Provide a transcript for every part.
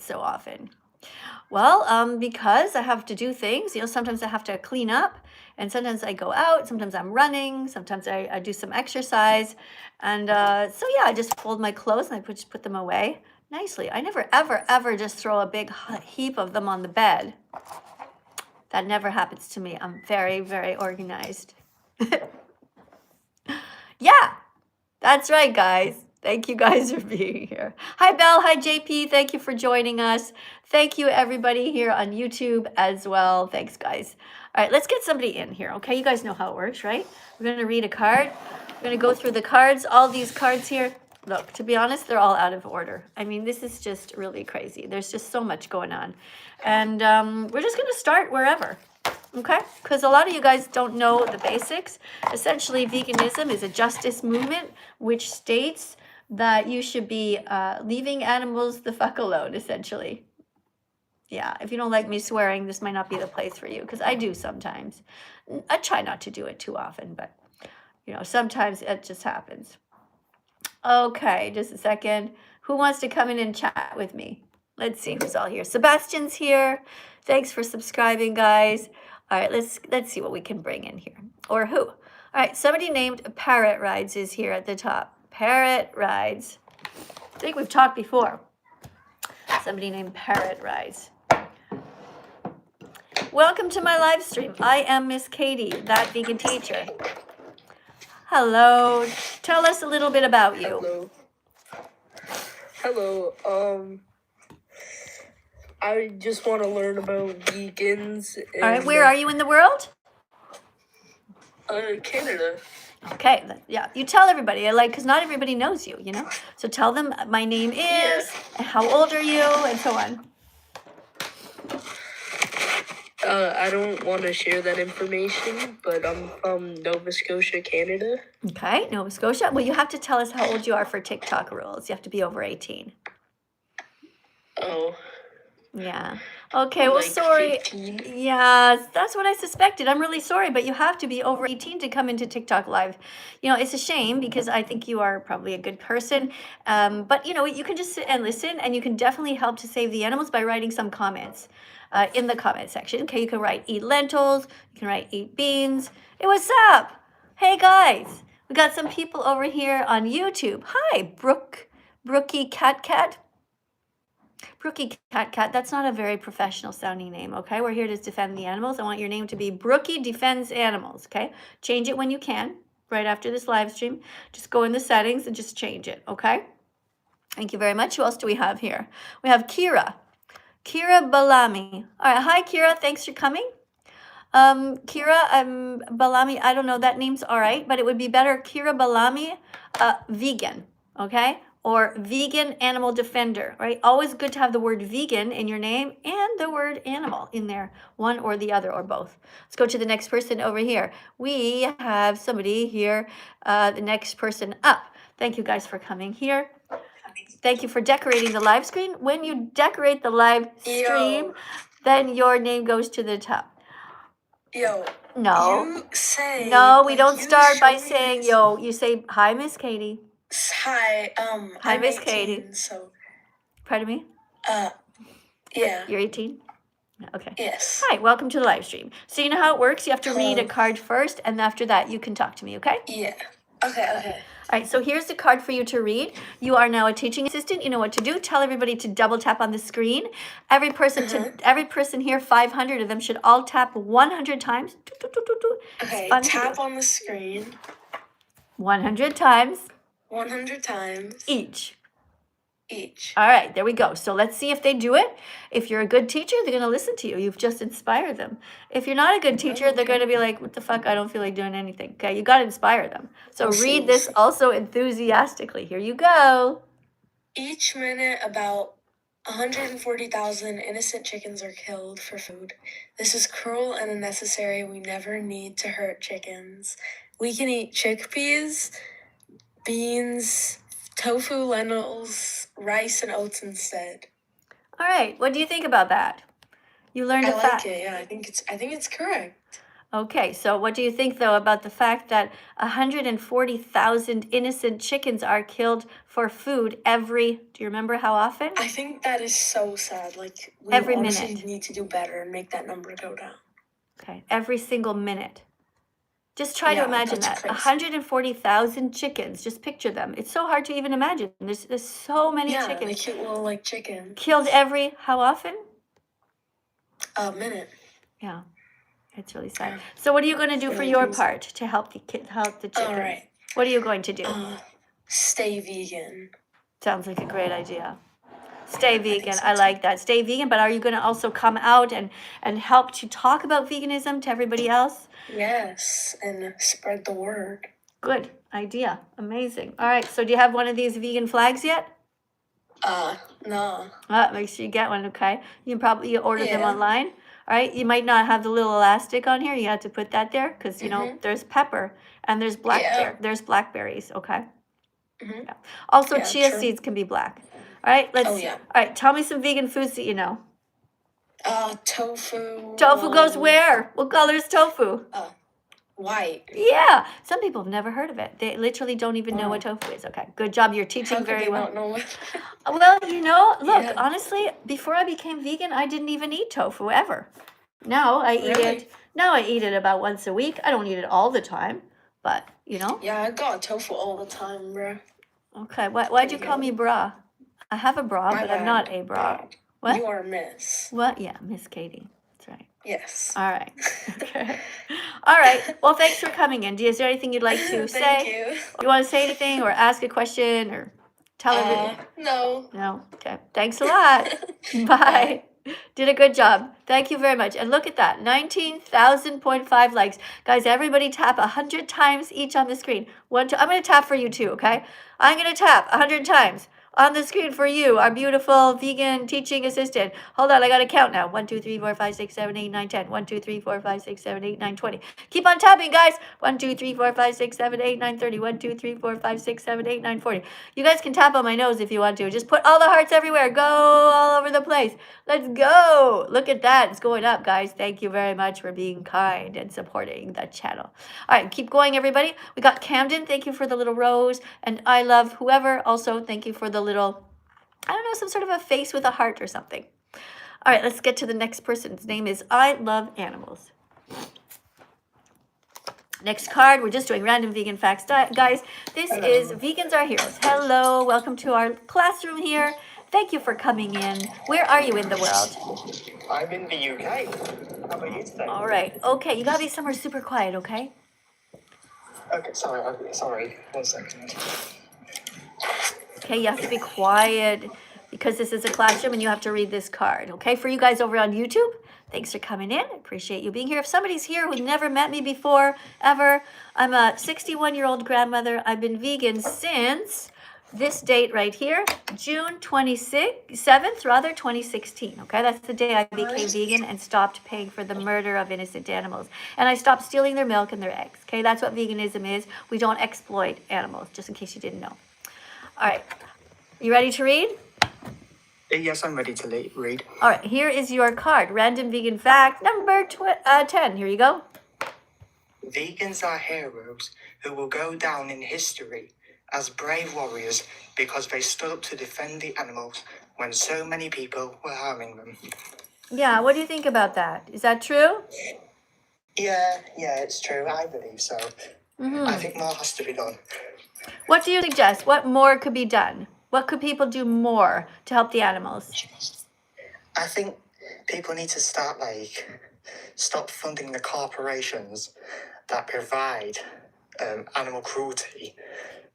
it so often? Well, because I have to do things, sometimes I have to clean up, and sometimes I go out, sometimes I'm running, sometimes I do some exercise. And so, yeah, I just fold my clothes and I just put them away nicely. I never, ever, ever just throw a big heap of them on the bed. That never happens to me. I'm very, very organized. Yeah, that's right, guys. Thank you guys for being here. Hi, Belle. Hi, JP. Thank you for joining us. Thank you, everybody here on YouTube as well. Thanks, guys. All right, let's get somebody in here, okay? You guys know how it works, right? We're going to read a card. We're going to go through the cards. All these cards here, look, to be honest, they're all out of order. I mean, this is just really crazy. There's just so much going on. And we're just going to start wherever. Okay, because a lot of you guys don't know the basics. Essentially, veganism is a justice movement which states that you should be leaving animals the fuck alone, essentially. Yeah, if you don't like me swearing, this might not be the place for you, because I do sometimes. I try not to do it too often, but, sometimes it just happens. Okay, just a second. Who wants to come in and chat with me? Let's see who's all here. Sebastian's here. Thanks for subscribing, guys. All right, let's see what we can bring in here. Or who? All right, somebody named Parrot Rides is here at the top. Parrot Rides. I think we've talked before. Somebody named Parrot Rides. Welcome to my live stream. I am Miss Katie, that vegan teacher. Hello. Tell us a little bit about you. Hello. I just want to learn about vegans. All right, where are you in the world? Canada. Okay, yeah, you tell everybody, because not everybody knows you, So tell them my name is, and how old are you, and so on. I don't want to share that information, but I'm from Nova Scotia, Canada. Okay, Nova Scotia. Well, you have to tell us how old you are for TikTok rules. You have to be over 18. Oh. Yeah. Okay, well, sorry. 15? Yeah, that's what I suspected. I'm really sorry, but you have to be over 18 to come into TikTok Live. It's a shame because I think you are probably a good person. But, you can just sit and listen, and you can definitely help to save the animals by writing some comments in the comment section. Okay, you can write eat lentils. You can write eat beans. Hey, what's up? Hey, guys. We got some people over here on YouTube. Hi, Brookie Cat. Brookie Cat, that's not a very professional sounding name, okay? We're here to defend the animals. I want your name to be Brookie Defends Animals, okay? Change it when you can, right after this live stream. Just go in the settings and just change it, okay? Thank you very much. Who else do we have here? We have Kira Balami. All right, hi, Kira. Thanks for coming. Kira Balami, I don't know, that name's all right, but it would be better Kira Balami, vegan, okay? Or vegan animal defender, right? Always good to have the word vegan in your name and the word animal in there, one or the other or both. Let's go to the next person over here. We have somebody here, the next person up. Thank you guys for coming here. Thank you for decorating the live screen. When you decorate the live stream, then your name goes to the top. Yo. No. You say. No, we don't start by saying yo. You say hi, Miss Katie. Hi, Hi, I'm Miss 18, Katie. so. Pardon me? Yeah. You're 18? Okay. Yes. Hi, welcome to the live stream. So you know how it works? You have to read a card first, and after that, you can talk to me, okay? Yeah. Okay. All right, so here's the card for you to read. You are now a teaching assistant. You know what to do. Tell everybody to double tap on the screen. Every person here, 500 of them, should all tap 100 times. Okay, tap on the screen. 100 times. 100 times. Each. All right, there we go. So let's see if they do it. If you're a good teacher, they're going to listen to you. You've just inspired them. If you're not a good teacher, they're going to be like, what the fuck? I don't feel like doing anything. Okay, you got to inspire them. So read this also enthusiastically. Here you go. Each minute, about 140,000 innocent chickens are killed for food. This is cruel and unnecessary. We never need to hurt chickens. We can eat chickpeas, beans, tofu, lentils, rice, and oats instead. All right. What do you think about that? You learned I like it. Yeah, I think it's correct. Okay, so what do you think, though, about the fact that 140,000 innocent chickens are killed for food do you remember how often? I think that is so sad. Like, we Every honestly minute. need to do better and make that number go down. Okay, every single minute. Just try to Yeah, imagine that's that. crazy. 140,000 chickens. Just picture them. It's so hard to even imagine. There's so many Yeah, they chickens cute little, like, chickens. killed how often? A minute. Yeah, it's really sad. Yeah. So what are you going to do for Really your crazy. part to help the chickens? All right. What are you going to do? Stay vegan. Sounds like a great idea. Stay vegan. so I too. like that. Stay vegan, but are you going to also come out and help to talk about veganism to everybody else? Yes, and spread the word. Good idea. Amazing. All right. So do you have one of these vegan flags yet? No. Make sure you get one, okay? You can probably order them Yeah. online. All right. You might not have the little elastic on here. You have to put that there because, there's pepper and there's there's blackberries, okay? Yeah. Also, Yeah, chia true. seeds can be black. All right. Let's. Oh, yeah. All right. Tell me some vegan foods that you know. Tofu. Tofu goes where? What color is tofu? White. Yeah. Some people have never heard of it. They literally don't even know what tofu is. Okay. Good job. You're teaching How could very they well. not know what? Well, look, Yeah. honestly, before I became vegan, I didn't even eat tofu ever. Now I eat Really? it. Now I eat it about once a week. I don't eat it all the time, but Yeah, I got tofu all the time, bro. Okay. Why'd you call me bra? I have a bra, My but I'm bad. not a bra. What? You are Miss. What? Yeah, Miss Katie. That's right. Yes. All right. Okay. All right. Well, thanks for coming in. Is there anything you'd like to say? Thank you. You want to say anything or ask a question or tell everybody? No. No. Okay. Thanks a lot. Bye. Did a good job. Thank you very much. And look at that, 19,000.5 likes. Guys, everybody tap 100 times each on the screen. I'm going to tap for you too, okay? I'm going to tap 100 times on the screen for you, our beautiful vegan teaching assistant. Hold on, I got to count now. 1, 2, 3, 4, 5, 6, 7, 8, 9, 10. 1, 2, 3, 4, 5, 6, 7, 8, 9, 20. Keep on tapping, guys. 1, 2, 3, 4, 5, 6, 7, 8, 9, 30. 1, 2, 3, 4, 5, 6, 7, 8, 9, 40. You guys can tap on my nose if you want to. Just put all the hearts everywhere. Go all over the place. Let's go. Look at that. It's going up, guys. Thank you very much for being kind and supporting the channel. All right, keep going, everybody. We got Camden. Thank you for the little rose. And I love whoever. Also, thank you for the little, I don't know, some sort of a face with a heart or something. All right, let's get to the next person. His name is I Love Animals. Next card, we're just doing random vegan facts. Guys, this is Vegans Are Heroes. Hello, welcome to our classroom here. Thank you for coming in. Where are you in the world? I'm in the UK. How about you today? All right, okay, you gotta be somewhere super quiet, okay? Okay, sorry. 1 second. Okay, you have to be quiet because this is a classroom and you have to read this card. Okay, for you guys over on YouTube, thanks for coming in. I appreciate you being here. If somebody's here who never met me before, ever, I'm a 61-year-old grandmother. I've been vegan since this date right here, June 7th, 2016. Okay, that's the day I became vegan and stopped paying for the murder of innocent animals. And I stopped stealing their milk and their eggs. Okay, that's what veganism is. We don't exploit animals, just in case you didn't know. All right, you ready to read? Yes, I'm ready to read. All right, here is your card. Random vegan fact number 10. Here you go. Vegans are heroes who will go down in history as brave warriors because they stood up to defend the animals when so many people were harming them. Yeah, what do you think about that? Is that true? Yeah, it's true. I believe so. I think more has to be done. What do you suggest? What more could be done? What could people do more to help the animals? I think people need to stop funding the corporations that provide animal cruelty.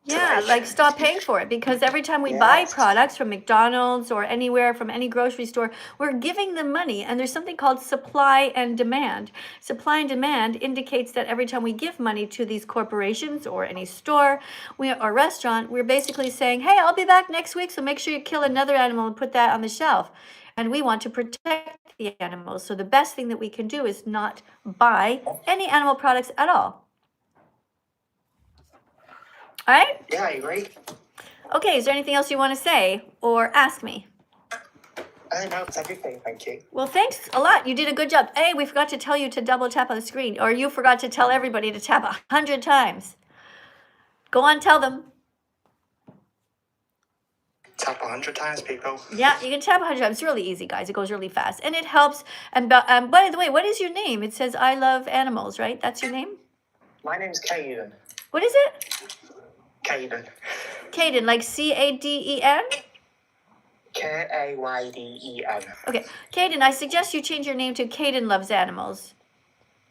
Yeah, like stop paying for it, because every time we buy products from McDonald's or anywhere from any grocery store, we're giving them money, and there's something called supply and demand. Supply and demand indicates that every time we give money to these corporations or any store or restaurant, we're basically saying, hey, I'll be back next week, so make sure you kill another animal and put that on the shelf. And we want to protect the animals. So the best thing that we can do is not buy any animal products at all. All right? Yeah, I agree. Okay, is there anything else you want to say or ask me? Oh, no, it's everything, thank you. Well, thanks a lot. You did a good job. Hey, we forgot to tell you to double tap on the screen, or you forgot to tell everybody to tap 100 times. Go on, tell them. Tap 100 times, people. Yeah, you can tap 100 times. It's really easy, guys. It goes really fast, and it helps. And by the way, what is your name? It says I love animals, right? That's your name? My name's Caden. What is it? Caden. Caden, like Caden? Kayden. Okay, Caden, I suggest you change your name to Caden Loves Animals.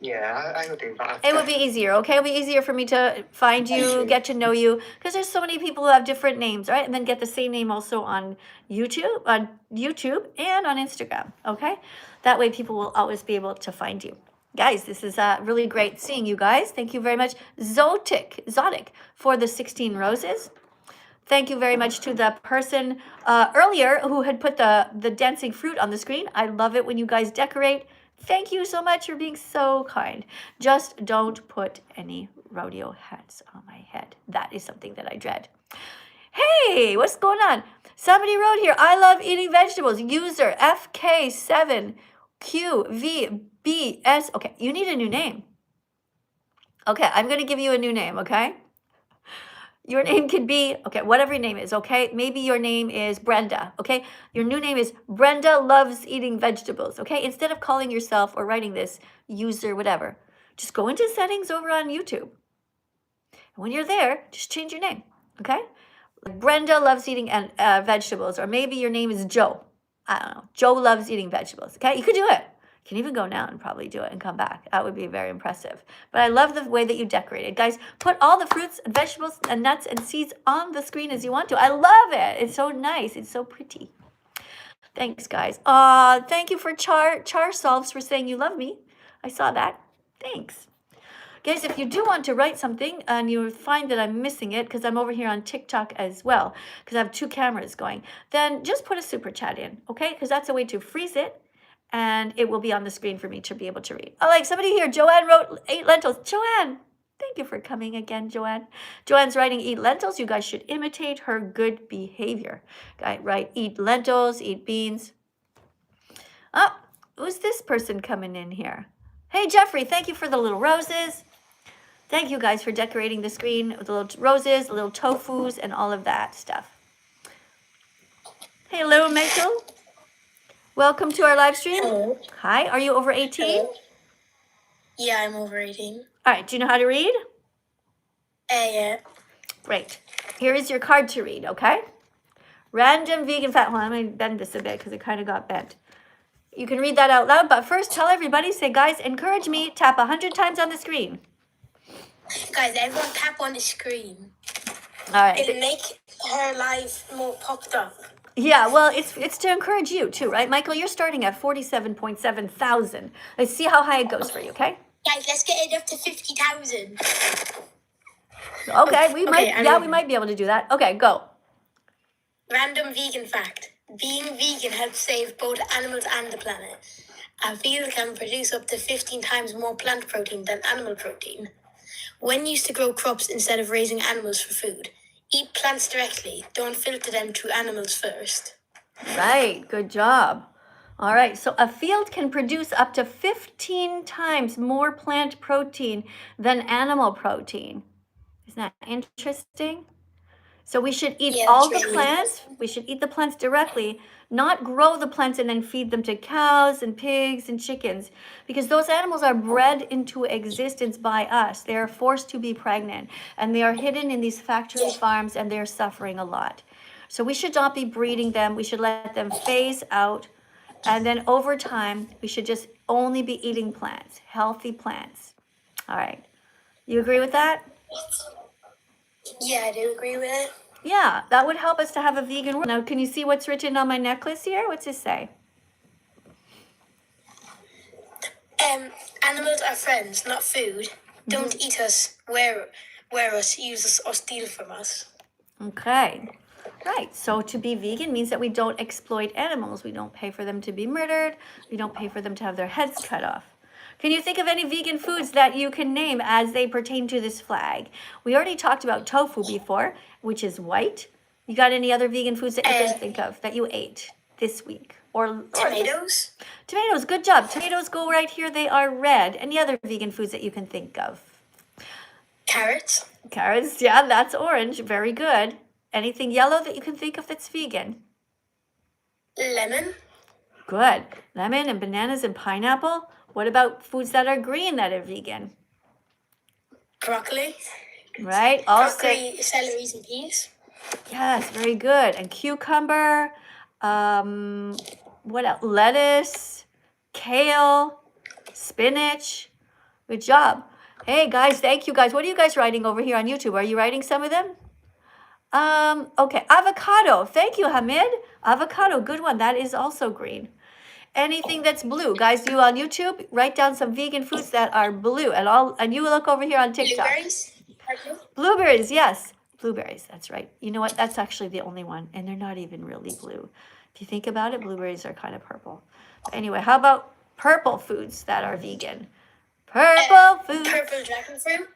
Yeah, I will do that. It would be easier, okay? It'll be easier for me to find you, get to know you, because there's so many people who have different names, right? And then get the same name also on YouTube and on Instagram, okay? That way people will always be able to find you. Guys, this is really great seeing you guys. Thank you very much, Zotic, for the 16 roses. Thank you very much to the person earlier who had put the dancing fruit on the screen. I love it when you guys decorate. Thank you so much for being so kind. Just don't put any rodeo hats on my head. That is something that I dread. Hey, what's going on? Somebody wrote here, I love eating vegetables. User FK7QVBS. Okay, you need a new name. Okay, I'm going to give you a new name, okay? Your name could be, okay, whatever your name is, okay? Maybe your name is Brenda, okay? Your new name is Brenda Loves Eating Vegetables, okay? Instead of calling yourself or writing this user, whatever, just go into settings over on YouTube. And when you're there, just change your name, okay? Brenda Loves Eating Vegetables, or maybe your name is Joe. I don't know. Joe Loves Eating Vegetables, okay? You could do it. You can even go now and probably do it and come back. That would be very impressive. But I love the way that you decorated. Guys, put all the fruits and vegetables and nuts and seeds on the screen as you want to. I love it. It's so nice. It's so pretty. Thanks, guys. Thank you for Char Solves for saying you love me. I saw that. Thanks. Guys, if you do want to write something and you find that I'm missing it, because I'm over here on TikTok as well, because I have 2 cameras going, then just put a super chat in, okay? Because that's a way to freeze it, and it will be on the screen for me to be able to read. Oh, like somebody here, Joanne wrote 8 lentils. Joanne, thank you for coming again, Joanne. Joanne's writing eat lentils. You guys should imitate her good behavior. Right, eat lentils, eat beans. Oh, who's this person coming in here? Hey, Jeffrey, thank you for the little roses. Thank you guys for decorating the screen with the little roses, the little tofus, and all of that stuff. Hello, Michael. Welcome to our live stream. Hello. Hi, are you over 18? Hello. Yeah, I'm over 18. All right, do you know how to read? Yeah. Great. Here is your card to read, okay? Random vegan fat. Well, I'm going to bend this a bit because it kind of got bent. You can read that out loud, but first tell everybody, say, guys, encourage me, tap 100 times on the screen. Guys, everyone tap on the screen. All right. It'll make her life more popped up. Yeah, well, it's to encourage you too, right? Michael, you're starting at 47.7 thousand. Let's see how high it goes for you, okay? Guys, let's get it up to 50,000. Okay, we might be able to do that. Okay, go. Random vegan fact. Being vegan helps save both animals and the planet. A field can produce up to 15 times more plant protein than animal protein. When used to grow crops instead of raising animals for food, eat plants directly. Don't filter them to animals first. Right, good job. All right, so a field can produce up to 15 times more plant protein than animal protein. Isn't that interesting? So we should eat all the plants. We should eat the plants directly, not grow the plants and then feed them to cows and pigs and chickens, because those animals are bred into existence by us. They are forced to be pregnant, and they are hidden in these factory farms, and they're suffering a lot. So we should not be breeding them. We should let them phase out, and then over time, we should just only be eating plants, healthy plants. All right. You agree with that? Yeah, I do agree with it. Yeah, that would help us to have a vegan world. Now, can you see what's written on my necklace here? What's this say? Animals are friends, not food. Don't eat us, wear us, use us, or steal from us. Okay. Right. So to be vegan means that we don't exploit animals. We don't pay for them to be murdered. We don't pay for them to have their heads cut off. Can you think of any vegan foods that you can name as they pertain to this flag? We already talked about tofu before, which is white. You got any other vegan foods that you can think of that you ate this week? or Tomatoes. Tomatoes, good job. Tomatoes go right here. They are red. Any other vegan foods that you can think of? Carrots. Carrots, yeah, that's orange. Very good. Anything yellow that you can think of that's vegan? Lemon. Good. Lemon and bananas and pineapple. What about foods that are green that are vegan? Broccoli. Right? Also, Broccoli, celery, and peas. yes, very good. And cucumber. What else? Lettuce, kale, spinach. Good job. Hey guys, thank you guys. What are you guys writing over here on YouTube? Are you writing some of them? Okay, avocado. Thank you, Hamid. Avocado, good one. That is also green. Anything that's blue, guys, you on YouTube, write down some vegan foods that are blue, and you look over here on TikTok. Blueberries. Blueberries, yes. Blueberries, that's right. You know what? That's actually the only one, and they're not even really blue. If you think about it, blueberries are kind of purple. But anyway, how about purple foods that are vegan? Purple foods. Purple dragon fruit.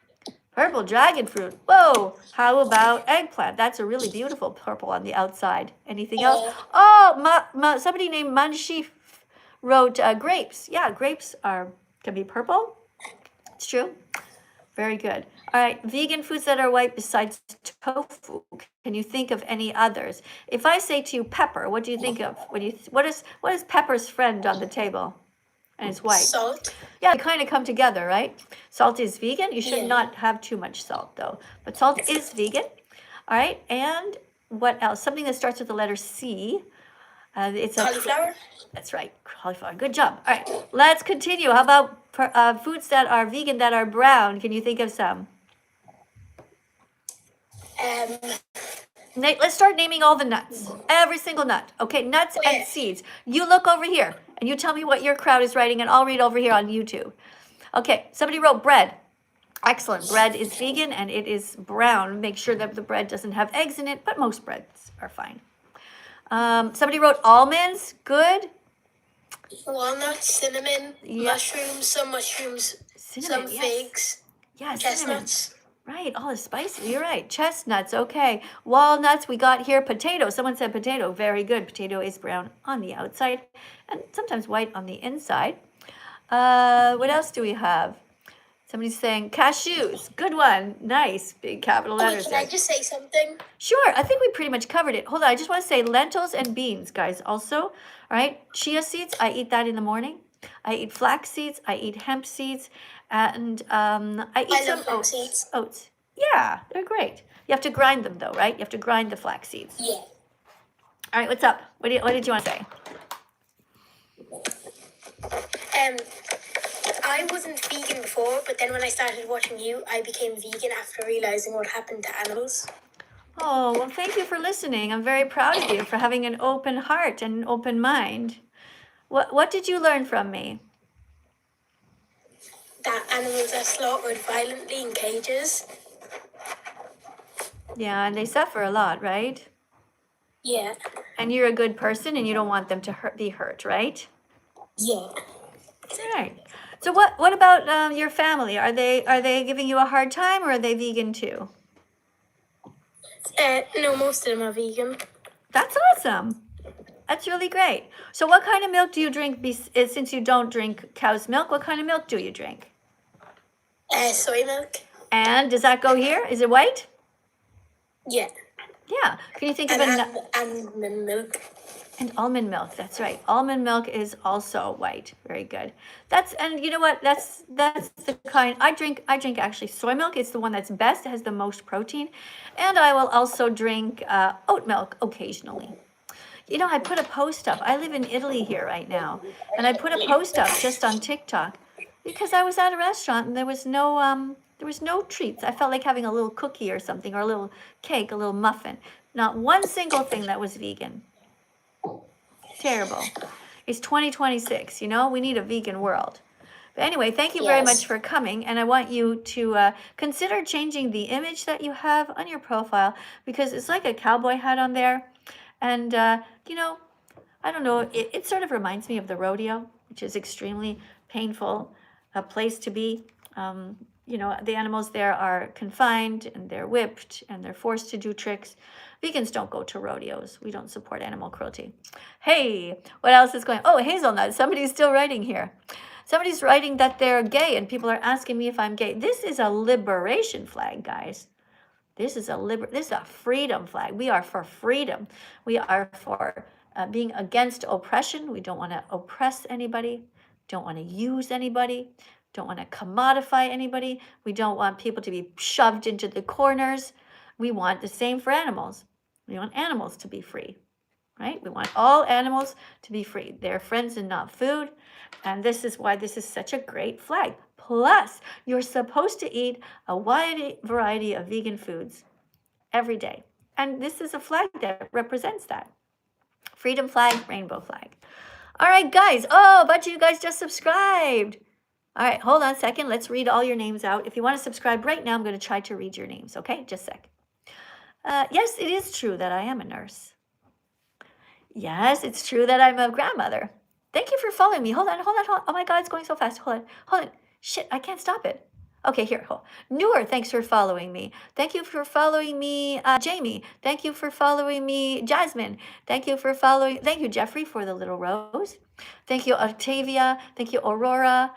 Purple dragon fruit. Whoa. How about eggplant? That's a really beautiful purple on the outside. Anything else? Oh, somebody named Manshi wrote grapes. Yeah, grapes can be purple. It's true. Very good. All right, vegan foods that are white besides tofu. Can you think of any others? If I say to you pepper, what do you think of? What is pepper's friend on the table? And it's white. Salt. Yeah, they kind of come together, right? Salt is vegan. You should not have too much salt, though. But salt is vegan. All right, and what else? Something that starts with the letter C. It's cauliflower. That's right, cauliflower. Good job. All right, let's continue. How about foods that are vegan that are brown? Can you think of some? Let's start naming all the nuts. Every single nut. Okay, nuts and seeds. You look over here and you tell me what your crowd is writing, and I'll read over here on YouTube. Okay, somebody wrote bread. Excellent. Bread is vegan and it is brown. Make sure that the bread doesn't have eggs in it, but most breads are fine. Somebody wrote almonds. Good. Walnuts, cinnamon, mushrooms, some figs, chestnuts. Right, all the spices. You're right. Chestnuts, okay. Walnuts, we got here. Potato. Someone said potato. Very good. Potato is brown on the outside and sometimes white on the inside. What else do we have? Somebody's saying cashews. Good one. Nice. Big capital letters. Can I just say something? Sure. I think we pretty much covered it. Hold on. I just want to say lentils and beans, guys, also. All right. Chia seeds. I eat that in the morning. I eat flax seeds. I eat hemp seeds. And I eat some oats. Seeds. Oats. Yeah, they're great. You have to grind them, though, right? You have to grind the flax seeds. Yeah. All right. What's up? What did you want to say? I wasn't vegan before, but then when I started watching you, I became vegan after realizing what happened to animals. Oh, well, thank you for listening. I'm very proud of you for having an open heart and an open mind. What did you learn from me? That animals are slaughtered violently in cages. Yeah, and they suffer a lot, right? Yeah. And you're a good person and you don't want them to be hurt, right? Yeah. All right. So what about your family? Are they giving you a hard time, or are they vegan too? No, most of them are vegan. That's awesome. That's really great. So what kind of milk do you drink since you don't drink cow's milk? What kind of milk do you drink? Soy milk. And does that go here? Is it white? Yeah. Yeah. Can you think of almond milk. And almond milk, that's right. Almond milk is also white. Very good. And you know what? That's the kind I drink actually soy milk. It's the one that's best. It has the most protein. And I will also drink oat milk occasionally. You know, I put a post up. I live in Italy here right now, and I put a post up just on TikTok because I was at a restaurant and there was no treats. I felt like having a little cookie or something, or a little cake, a little muffin. Not one single thing that was vegan. Terrible. It's 2026, we need a vegan world. But anyway, thank you very much for coming, and I want you to consider changing the image that you have on your profile, because it's like a cowboy hat on there, and I don't know, it sort of reminds me of the rodeo, which is extremely painful, a place to be. the animals there are confined and they're whipped and they're forced to do tricks. Vegans don't go to rodeos. We don't support animal cruelty. Hey, what else is going on? Oh, hazelnut. Somebody's still writing here. Somebody's writing that they're gay and people are asking me if I'm gay. This is a liberation flag, guys. This is a freedom flag. We are for freedom. We are for being against oppression. We don't want to oppress anybody. Don't want to use anybody. Don't want to commodify anybody. We don't want people to be shoved into the corners. We want the same for animals. We want animals to be free, right? We want all animals to be free. They're friends and not food. And this is why this is such a great flag. Plus, you're supposed to eat a wide variety of vegan foods every day. And this is a flag that represents that. Freedom flag, rainbow flag. All right, guys. Oh, a bunch of you guys just subscribed. All right, hold on a second. Let's read all your names out. If you want to subscribe right now, I'm going to try to read your names, okay? Just a sec. Yes, it is true that I am a nurse. Yes, it's true that I'm a grandmother. Thank you for following me. Hold on. Oh my God, it's going so fast. Hold on. Shit, I can't stop it. Okay, here. Hold. Newer, thanks for following me. Thank you for following me, Jamie. Thank you for following me, Jasmine. Thank you, Jeffrey, for the little rose. Thank you, Octavia. Thank you, Aurora.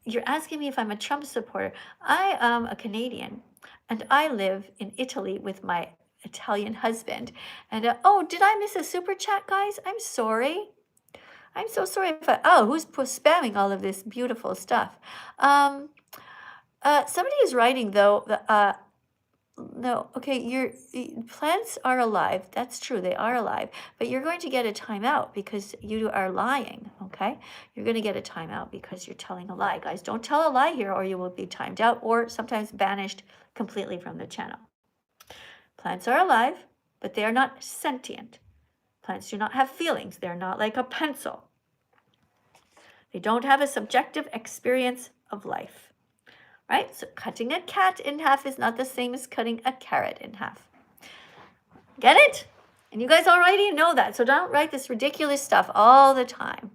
You're asking me if I'm a Trump supporter. I am a Canadian, and I live in Italy with my Italian husband. And oh, did I miss a super chat, guys? I'm sorry. I'm so sorry if who's spamming all of this beautiful stuff? Somebody is writing though. No, okay. Plants are alive. That's true. They are alive. But you're going to get a timeout because you are lying. Okay, you're going to get a timeout because you're telling a lie, guys. Don't tell a lie here, or you will be timed out, or sometimes banished completely from the channel. Plants are alive, but they are not sentient. Plants do not have feelings. They're not like a pencil. They don't have a subjective experience of life, right? So cutting a cat in half is not the same as cutting a carrot in half. Get it? And you guys already know that, so don't write this ridiculous stuff all the time.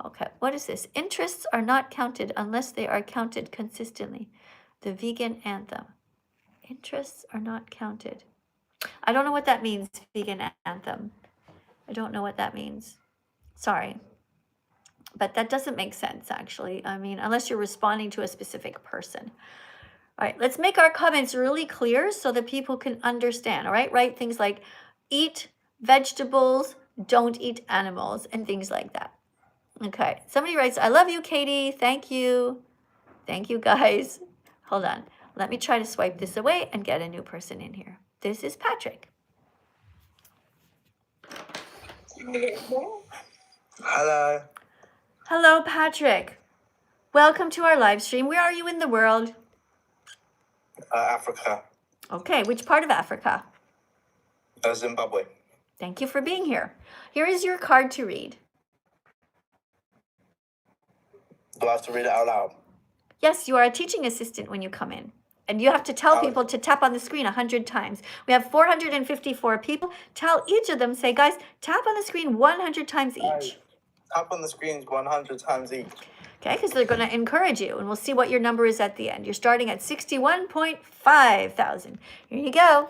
Okay, what is this? Interests are not counted unless they are counted consistently. The vegan anthem. Interests are not counted. I don't know what that means, vegan anthem. I don't know what that means. Sorry. But that doesn't make sense, actually. I mean, unless you're responding to a specific person. All right, let's make our comments really clear so that people can understand, all right? Write things like eat vegetables, don't eat animals, and things like that. Okay, somebody writes, I love you, Katie. Thank you. Thank you, guys. Hold on. Let me try to swipe this away and get a new person in here. This is Patrick. Hello. Hello, Patrick. Welcome to our live stream. Where are you in the world? Africa. Okay, which part of Africa? Zimbabwe. Thank you for being here. Here is your card to read. Do I have to read it out loud? Yes, you are a teaching assistant when you come in. And you have to tell people to tap on the screen 100 times. We have 454 people. Tell each of them, say, guys, tap on the screen 100 times each. Tap on the screens 100 times each. Okay, because they're going to encourage you, and we'll see what your number is at the end. You're starting at 61.5 thousand. Here you go.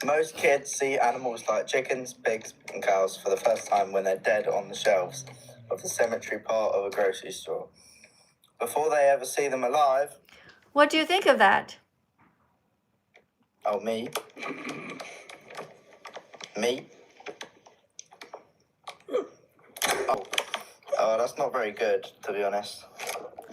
Most kids see animals like chickens, pigs, and cows for the first time when they're dead on the shelves of the cemetery part of a grocery store. Before they ever see them alive... What do you think of that? Oh, me? Me? Oh, that's not very good, to be honest.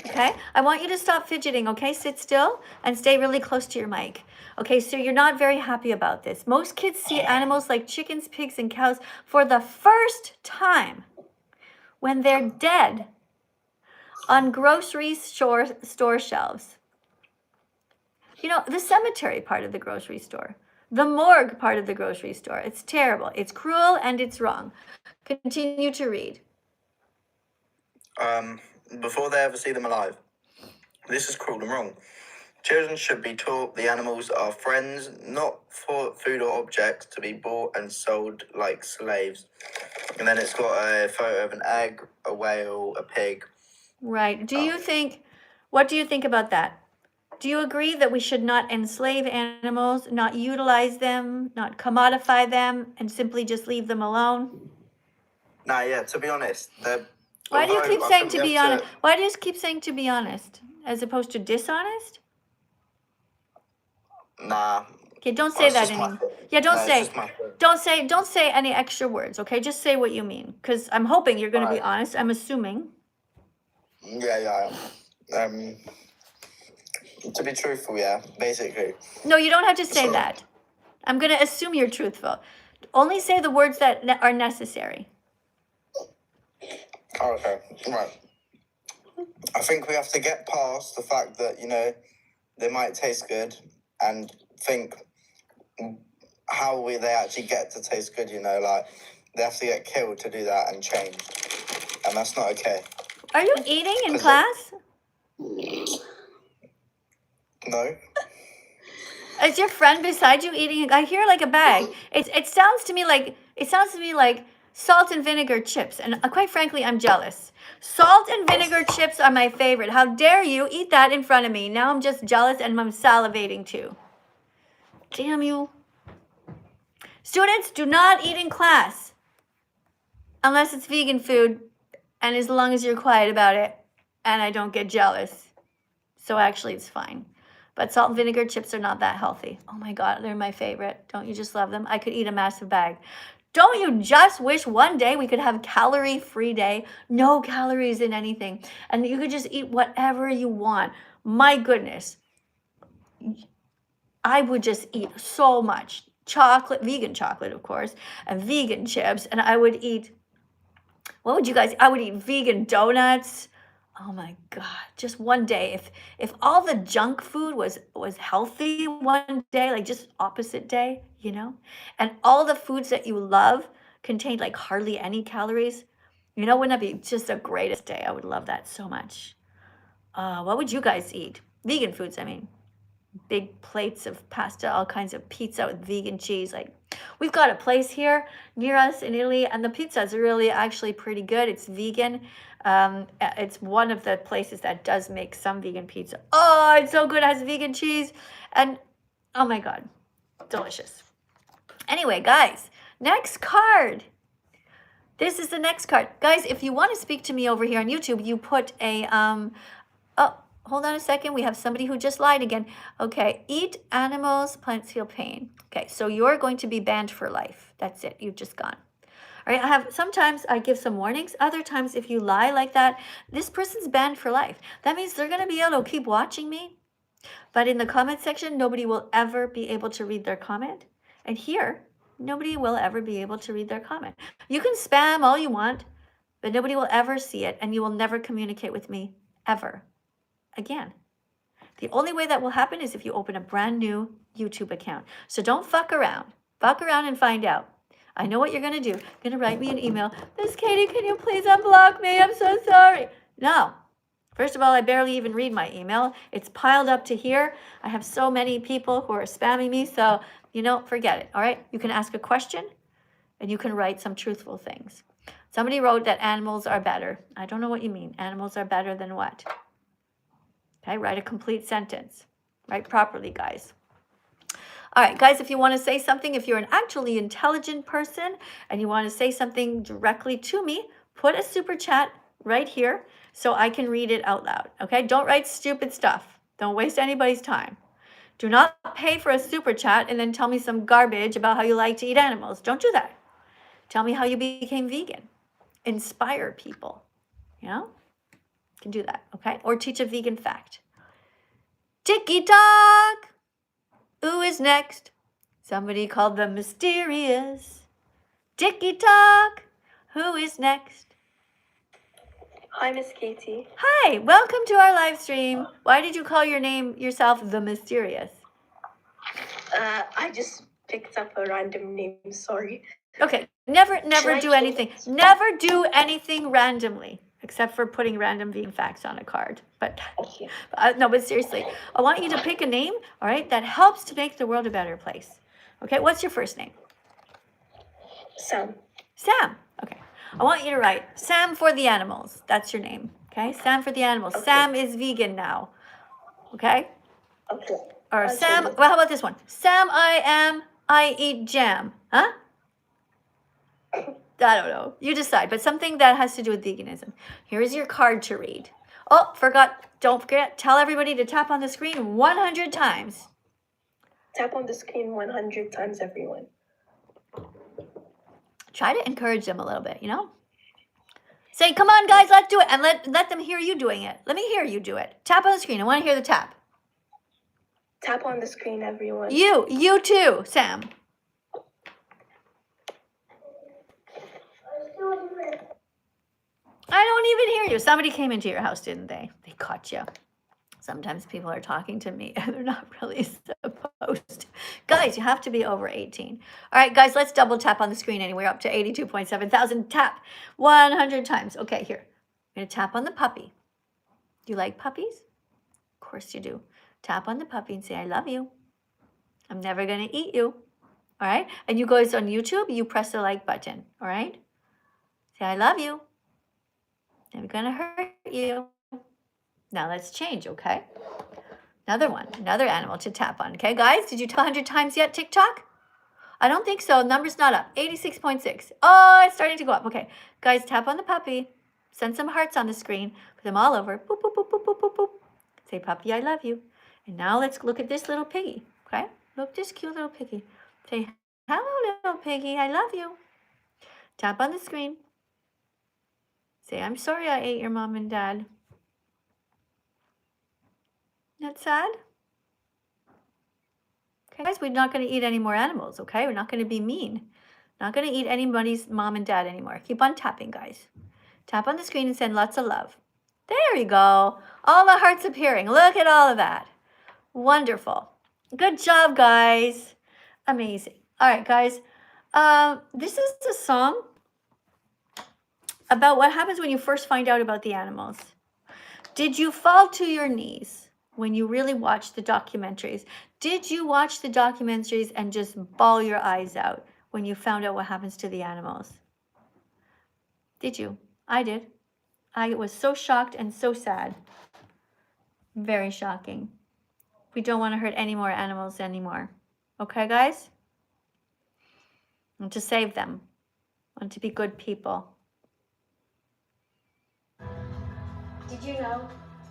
Okay, I want you to stop fidgeting, okay? Sit still and stay really close to your mic. Okay, so you're not very happy about this. Most kids see animals like chickens, pigs, and cows for the first time when they're dead on grocery store shelves. You know, the cemetery part of the grocery store, the morgue part of the grocery store. It's terrible. It's cruel and it's wrong. Continue to read. Before they ever see them alive. This is cruel and wrong. Children should be taught the animals are friends, not for food or objects to be bought and sold like slaves. And then it's got a photo of an egg, a whale, a pig. Right. Do you think What do you think about that? Do you agree that we should not enslave animals, not utilize them, not commodify them, and simply just leave them alone? Nah, yeah, to be honest, Why do you keep I saying think to we be have honest? Why do you keep saying to be honest as opposed to dishonest? Nah. Okay, don't Oh, say it's that just my anymore. thing. Yeah, No, it's just my thing. don't say any extra words, okay? Just say what you mean. Because I'm hoping you're gonna be Right. honest. I'm assuming. Yeah. To be truthful, yeah, basically. No, you don't have to say So- that. I'm gonna assume you're truthful. Only say the words that are necessary. Oh, okay, right. I think we have to get past the fact that, they might taste good and think how they actually get to taste good, like they have to get killed to do that and change. And that's not okay. Are you eating in 'Cause class? No? Is your friend beside you eating? I hear like a bag. It sounds to me like salt and vinegar chips, and quite frankly, I'm jealous. Salt and vinegar chips are my favorite. How dare you eat that in front of me? Now I'm just jealous and I'm salivating too. Damn you. Students, do not eat in class unless it's vegan food, and as long as you're quiet about it and I don't get jealous. So actually, it's fine. But salt and vinegar chips are not that healthy. Oh my God, they're my favorite. Don't you just love them? I could eat a massive bag. Don't you just wish one day we could have a calorie-free day? No calories in anything. And you could just eat whatever you want. My goodness. I would just eat so much chocolate, vegan chocolate, of course, and vegan chips. And I would eat, what would you guys, I would eat vegan donuts. Oh my God, just one day. If all the junk food was healthy one day, like just opposite day, and all the foods that you love contained like hardly any calories, wouldn't that be just the greatest day? I would love that so much. What would you guys eat? Vegan foods, I mean. Big plates of pasta, all kinds of pizza with vegan cheese. Like, we've got a place here near us in Italy, and the pizza is really actually pretty good. It's vegan. It's one of the places that does make some vegan pizza. Oh, it's so good. It has vegan cheese, and oh my God, delicious. Anyway, guys, next card. This is the next card. Guys, if you want to speak to me over here on YouTube, you put a oh, hold on a second. We have somebody who just lied again. Okay, eat animals, plants feel pain. Okay, so you're going to be banned for life. That's it. You've just gone. All right, sometimes I give some warnings. Other times, if you lie like that, this person's banned for life. That means they're going to be able to keep watching me. But in the comment section, nobody will ever be able to read their comment. And here, nobody will ever be able to read their comment. You can spam all you want, but nobody will ever see it, and you will never communicate with me ever again. The only way that will happen is if you open a brand new YouTube account. So don't fuck around. Fuck around and find out. I know what you're going to do. You're going to write me an email. Miss Katie, can you please unblock me? I'm so sorry. No. First of all, I barely even read my email. It's piled up to here. I have so many people who are spamming me. So, forget it. All right. You can ask a question and you can write some truthful things. Somebody wrote that animals are better. I don't know what you mean. Animals are better than what? Okay, write a complete sentence. Write properly, guys. All right, guys, if you want to say something, if you're an actually intelligent person and you want to say something directly to me, put a super chat right here so I can read it out loud. Okay, don't write stupid stuff. Don't waste anybody's time. Do not pay for a super chat and then tell me some garbage about how you like to eat animals. Don't do that. Tell me how you became vegan. Inspire people, You can do that, okay? Or teach a vegan fact. Ticky-tock! Who is next? Somebody called them mysterious. Ticky-tock! Who is next? Hi, Miss Katie. Hi, welcome to our live stream. Why did you call yourself the mysterious? I just picked up a random name, sorry. Okay, never I do change anything. it? Never do anything randomly, except for putting random vegan facts on a card. But Okay. no, but seriously, I want you to pick a name, all right, that helps to make the world a better place. Okay, what's your first name? Sam. Sam. Okay, I want you to write Sam for the animals. That's your name. Okay, Sam for the animals. Okay. Sam is vegan now. Okay? Okay. Or Okay. Sam, well, how about this one? Sam, I eat jam. Huh? I don't know. You decide, but something that has to do with veganism. Here is your card to read. Oh, don't forget, tell everybody to tap on the screen 100 times. Tap on the screen 100 times, everyone. Try to encourage them a little bit, you know? Say, come on, guys, let's do it. And let them hear you doing it. Let me hear you do it. Tap on the screen. I want to hear the tap. Tap on the screen, everyone. You too, Sam. I don't even hear you. Somebody came into your house, didn't they? They caught you. Sometimes people are talking to me and they're not really supposed to. Guys, you have to be over 18. All right, guys, let's double tap on the screen anyway. We're up to 82.7 thousand. Tap 100 times. Okay, here. I'm going to tap on the puppy. Do you like puppies? Of course you do. Tap on the puppy and say, I love you. I'm never going to eat you. All right? And you guys on YouTube, you press the like button. All right? Say, I love you. Never going to hurt you. Now let's change, okay? Another one, another animal to tap on. Okay, guys, did you tap 100 times yet, TikTok? I don't think so. Number's not up. 86.6. Oh, it's starting to go up. Okay, guys, tap on the puppy. Send some hearts on the screen. Put them all over. Boop, boop, boop, boop, boop, boop, boop. Say, puppy, I love you. And now let's look at this little piggy, okay? Look, this cute little piggy. Say, hello, little piggy, I love you. Tap on the screen. Say, I'm sorry I ate your mom and dad. Not sad? Okay, guys, we're not going to eat any more animals, okay? We're not going to be mean. Not going to eat anybody's mom and dad anymore. Keep on tapping, guys. Tap on the screen and send lots of love. There you go. All the hearts appearing. Look at all of that. Wonderful. Good job, guys. Amazing. All right, guys. This is a song about what happens when you first find out about the animals. Did you fall to your knees when you really watched the documentaries? Did you watch the documentaries and just bawl your eyes out when you found out what happens to the animals? Did you? I did. I was so shocked and so sad. Very shocking. We don't want to hurt any more animals anymore. Okay, guys? I want to save them. I want to be good people. Did you know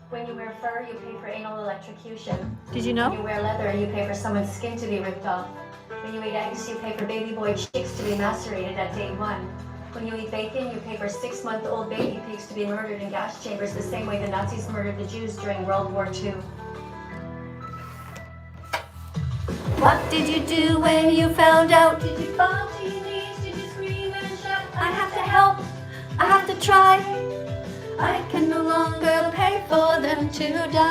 when you wear fur, you pay for anal electrocution? Did you know? When you wear leather, you pay for someone's skin to be ripped off. When you eat eggs, you pay for baby boy chicks to be macerated at day 1. When you eat bacon, you pay for 6-month-old baby pigs to be murdered in gas chambers the same way the Nazis murdered the Jews during World War II. What did you do when you found out? Did you fall to your knees? Did you scream and shout? I have to help. I have to try. I can no longer pay for them to die.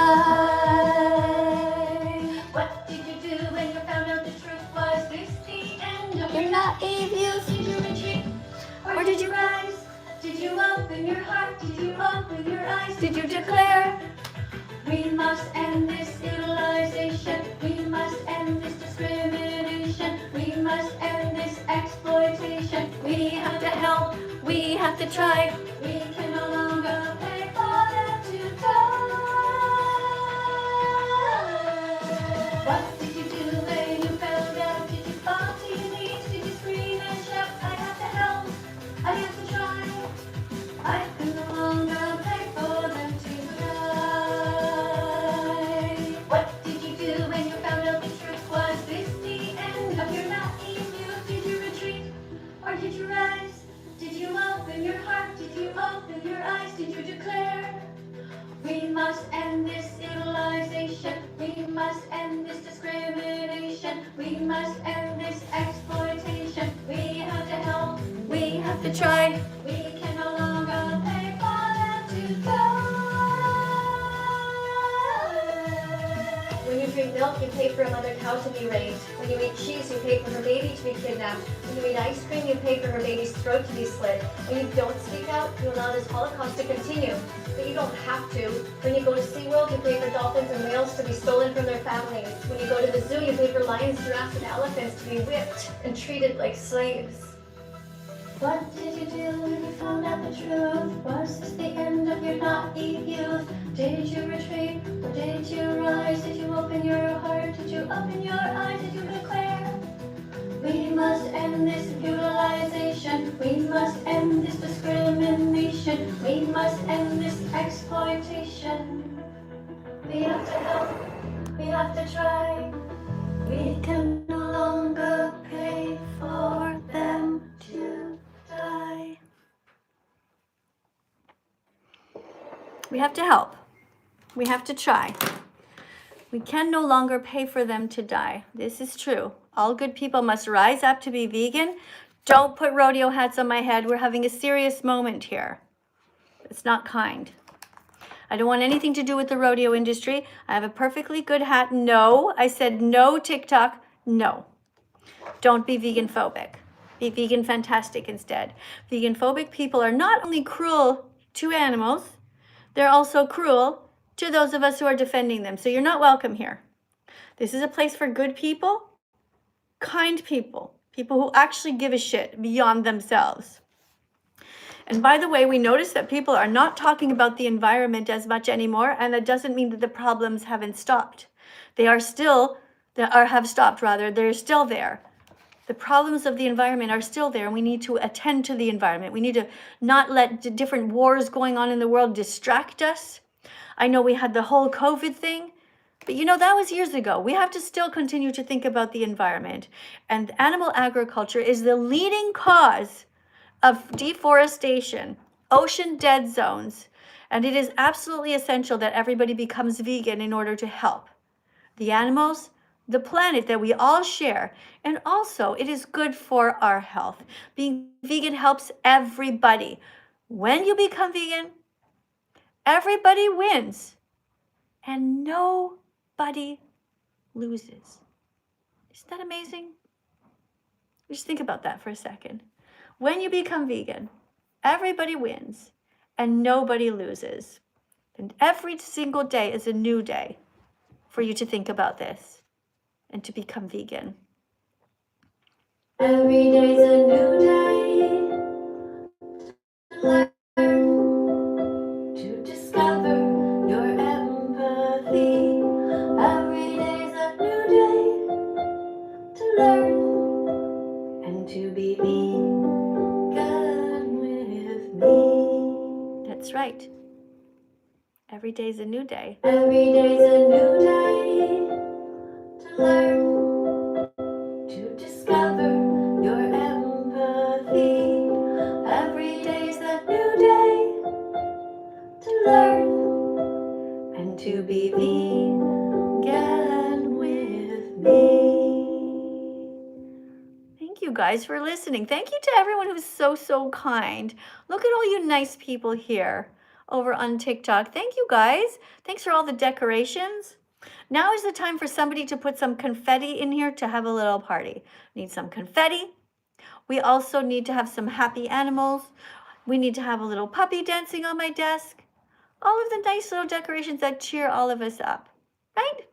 What did you do when you found out the truth? Was this the end of your naive youth? Did you retreat? Or did you rise? Did you open your heart? Did you open your eyes? Did you declare? We must end this utilization. We must end this discrimination. We must end this exploitation. We have to help. We have to try. We can no longer pay for them to die. What did you do when you found out? Did you fall to your knees? Did you scream and shout? I have to help. I have to try. I can no longer pay for them to die. What did you do when you found out the truth? Was this the end of your naive youth? Did you retreat or did you rise? Did you open your heart? Did you open your eyes? Did you declare? We must end this utilization. We must end this discrimination. We must end this exploitation. We have to help. We have to try. We can no longer pay for them to die. When you drink milk, you pay for a mother cow to be raised. When you eat cheese, you pay for her baby to be kidnapped. When you eat ice cream, you pay for her baby's throat to be slit. When you don't speak out, you allow this Holocaust to continue. But you don't have to. When you go to SeaWorld, you pay for dolphins and whales to be stolen from their families. When you go to the zoo, you pay for lions, giraffes, and elephants to be whipped and treated like slaves. What did you do when you found out the truth? Was this the end of your naive not eat youth? Did you retreat or did you rise? Did you open your heart? Did you open your eyes? Did you declare? We must end this brutalization. We must end this discrimination. We must end this exploitation. We have to help. We have to try. We can no longer pay for them to die. We have to help. We have to try. We can no longer pay for them to die. This is true. All good people must rise up to be vegan. Don't put rodeo hats on my head. We're having a serious moment here. It's not kind. I don't want anything to do with the rodeo industry. I have a perfectly good hat. No, I said no TikTok. No. Don't be vegan phobic. Be vegan fantastic instead. Vegan phobic people are not only cruel to animals, they're also cruel to those of us who are defending them. So you're not welcome here. This is a place for good people, kind people, people who actually give a shit beyond themselves. And by the way, we notice that people are not talking about the environment as much anymore, and that doesn't mean that the problems haven't stopped. They are still, or have stopped rather, they're still there. The problems of the environment are still there, and we need to attend to the environment. We need to not let the different wars going on in the world distract us. I know we had the whole COVID thing, but you know, that was years ago. We have to still continue to think about the environment. And animal agriculture is the leading cause of deforestation, ocean dead zones, and it is absolutely essential that everybody becomes vegan in order to help the animals, the planet that we all share, and also it is good for our health. Being vegan helps everybody. When you become vegan, everybody wins and nobody loses. Isn't that amazing? Just think about that for a second. When you become vegan, everybody wins and nobody loses. And every single day is a new day for you to think about this and to become vegan. Every day's a new day to learn, to discover your empathy. Every day's a new day to learn and to be vegan with me. That's right. Every day's a new day. Every day's a new day to learn, to discover your empathy. Every day's a new day to learn and to be vegan with me. Thank you guys for listening. Thank you to everyone who's so kind. Look at all you nice people here over on TikTok. Thank you guys. Thanks for all the decorations. Now is the time for somebody to put some confetti in here to have a little party. Need some confetti. We also need to have some happy animals. We need to have a little puppy dancing on my desk. All of the nice little decorations that cheer all of us up, right?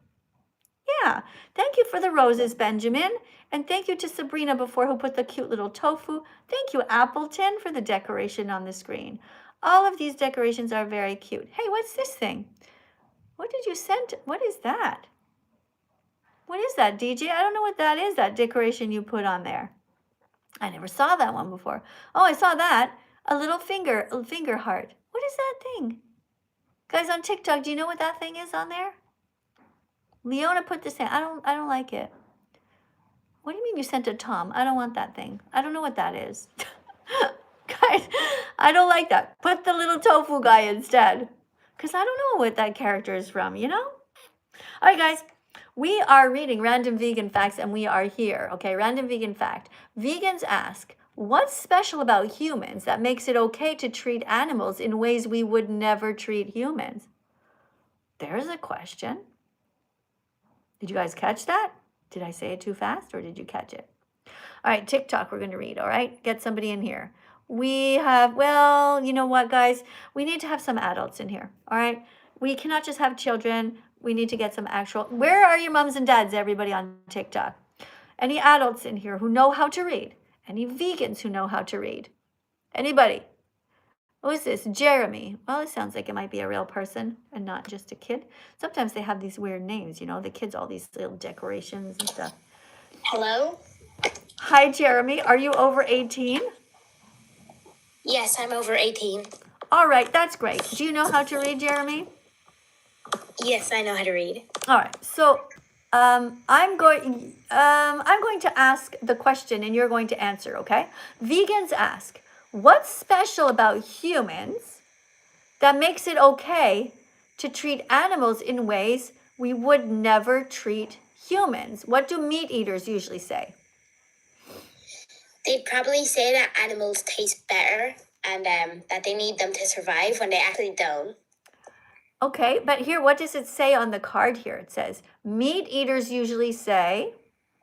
Yeah. Thank you for the roses, Benjamin. And thank you to Sabrina before who put the cute little tofu. Thank you, Appleton, for the decoration on the screen. All of these decorations are very cute. Hey, what's this thing? What did you send? What is that? What is that, DJ? I don't know what that is, that decoration you put on there. I never saw that one before. Oh, I saw that. A little finger heart. What is that thing? Guys on TikTok, do you know what that thing is on there? Leona put this in. I don't like it. What do you mean you sent it, Tom? I don't want that thing. I don't know what that is. Guys, I don't like that. Put the little tofu guy instead. Because I don't know what that character is from, you know? All right, guys. We are reading Random Vegan Facts, and we are here. Okay, Random Vegan Fact. Vegans ask, what's special about humans that makes it okay to treat animals in ways we would never treat humans? There's a question. Did you guys catch that? Did I say it too fast, or did you catch it? All right, TikTok we're going to read, all right? Get somebody in here. We have, well, you know what, guys? We need to have some adults in here, all right? We cannot just have children. We need to get some actual, where are your moms and dads, everybody on TikTok? Any adults in here who know how to read? Any vegans who know how to read? Anybody? Who is this? Jeremy. Well, it sounds like it might be a real person and not just a kid. Sometimes they have these weird names, you know, the kids, all these little decorations and stuff. Hello? Hi, Jeremy. Are you over 18? Yes, I'm over 18. All right, that's great. Do you know how to read, Jeremy? Yes, I know how to read. All right. So I'm going to ask the question and you're going to answer, okay? Vegans ask, what's special about humans that makes it okay to treat animals in ways we would never treat humans? What do meat eaters usually say? They'd probably say that animals taste better and that they need them to survive when they actually don't. Okay, but here, what does it say on the card here? It says, meat eaters usually say,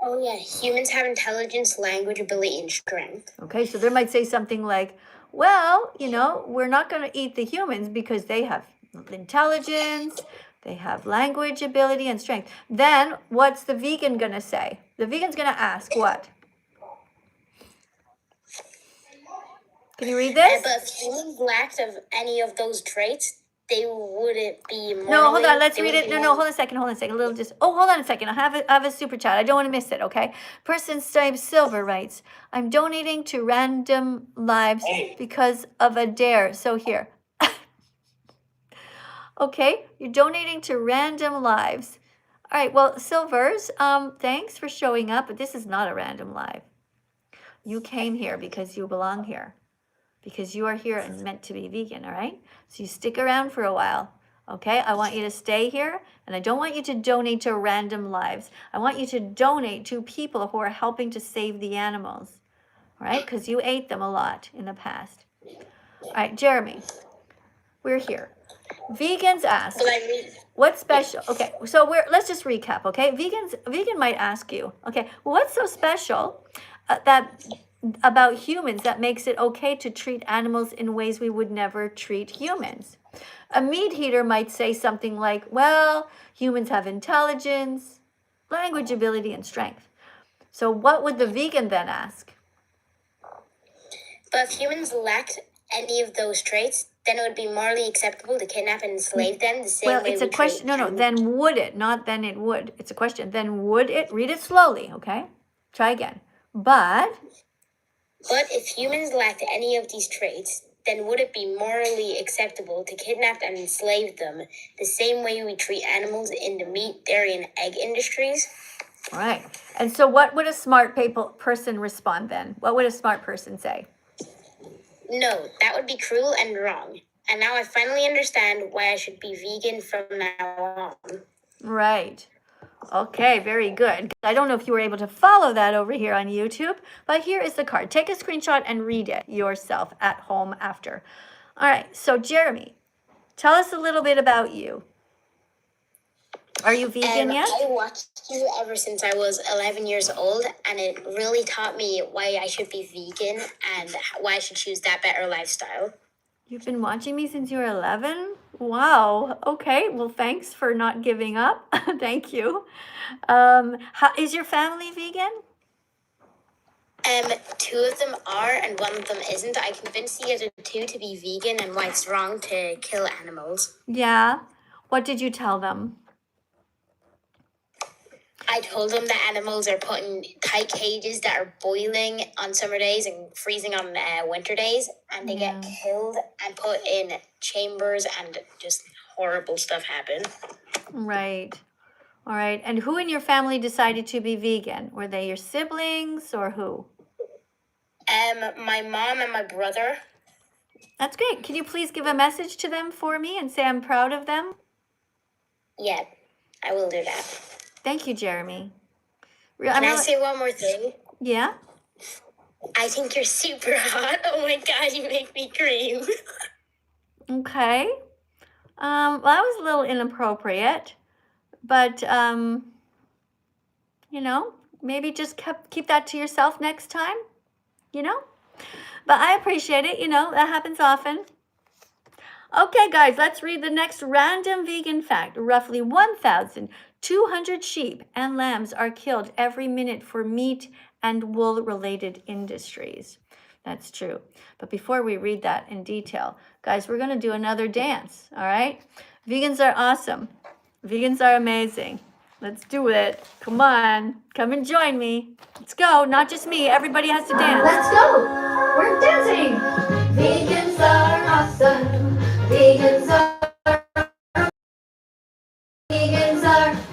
Oh yeah, humans have intelligence, language, ability, and strength. okay, so they might say something like, well, you know, we're not going to eat the humans because they have intelligence, they have language, ability, and strength. Then what's the vegan going to say? The vegan's going to ask what? Can you read this? But if humans lacked of any of those traits, they wouldn't be morally... No, hold on. Let's they read wouldn't it. be No, hold on a second. Hold on a second. A little just. Oh, hold on a second. I have a super chat. I don't want to miss it. Okay. Person named Silver writes, "I'm donating to Random Lives because of a dare." So here. Okay, you're donating to Random Lives. All right. Well, Silvers, thanks for showing up, but this is not a random live. You came here because you belong here. Because you are here and meant to be vegan, all right? So you stick around for a while, okay? I want you to stay here, and I don't want you to donate to Random Lives. I want you to donate to people who are helping to save the animals, all right? Because you ate them a lot in the past. All right, Jeremy, we're here. Vegans ask, what's special? Okay, so let's just recap, okay? Vegan might ask you, okay, what's so special about humans that makes it okay to treat animals in ways we would never treat humans? A meat eater might say something like, well, humans have intelligence, language, ability, and strength. So what would the vegan then ask? But if humans lacked any of those traits, then it would be morally acceptable to kidnap and enslave them the same way Well, it's a we question. treat No, animals. then would it, not then it would. It's a question. Then would it? Read it slowly, okay? Try again. But if humans lacked any of these traits, then would it be morally acceptable to kidnap and enslave them the same way we treat animals in the meat, dairy, and egg industries? all right. And so what would a smart person respond then? What would a smart person say? No, that would be cruel and wrong. And now I finally understand why I should be vegan from now on. Right. Okay, very good. I don't know if you were able to follow that over here on YouTube, but here is the card. Take a screenshot and read it yourself at home after. All right, so Jeremy, tell us a little bit about you. Are you vegan yet? I watched you ever since I was 11 years old, and it really taught me why I should be vegan and why I should choose that better lifestyle. You've been watching me since you were 11? Wow. Okay. Well, thanks for not giving up. Thank you. Is your family vegan? Two of them are, and one of them isn't. I convinced the other two to be vegan and why it's wrong to kill animals. Yeah. What did you tell them? I told them that animals are put in tight cages that are boiling on summer days and freezing on winter days, and they get killed and put in chambers, and just horrible stuff happen. Right. All right. And who in your family decided to be vegan? Were they your siblings or who? My mom and my brother. That's great. Can you please give a message to them for me and say I'm proud of them? Yeah, I will do that. Thank you, Jeremy. Can I say one more thing? Yeah? I think you're super hot. Oh my God, you make me cream. Okay. Well, that was a little inappropriate, but, you know, maybe just keep that to yourself next time, you know? But I appreciate it, you know, that happens often. Okay, guys, let's read the next random vegan fact. Roughly 1,200 sheep and lambs are killed every minute for meat and wool-related industries. That's true. But before we read that in detail, guys, we're going to do another dance, all right? Vegans are awesome. Vegans are amazing. Let's do it. Come on. Come and join me. Let's go. Not just me. Everybody has to dance. Let's go. We're dancing. Vegans are awesome. Vegans are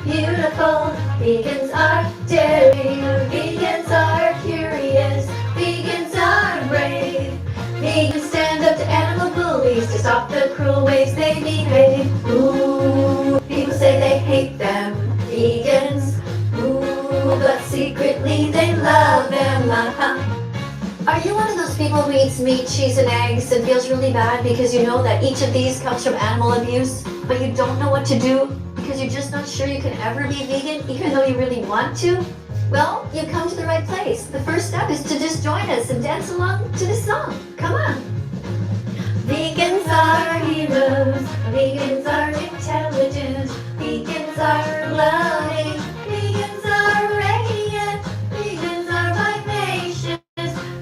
beautiful. Vegans are daring. Vegans are curious. Vegans are brave. Vegans stand up to animal bullies to stop the cruel ways they behave. Ooh, people say they hate them, vegans. Ooh, but secretly they love them. Are you one of those people who eats meat, cheese, and eggs and feels really bad because you know that each of these comes from animal abuse, but you don't know what to do because you're just not sure you can ever be vegan even though you really want to? Well, you come to the right place. The first step is to just join us and dance along to this song. Come on. Vegans are heroes. Vegans are intelligent. Vegans are loving. Vegans are radiant. Vegans are vivacious.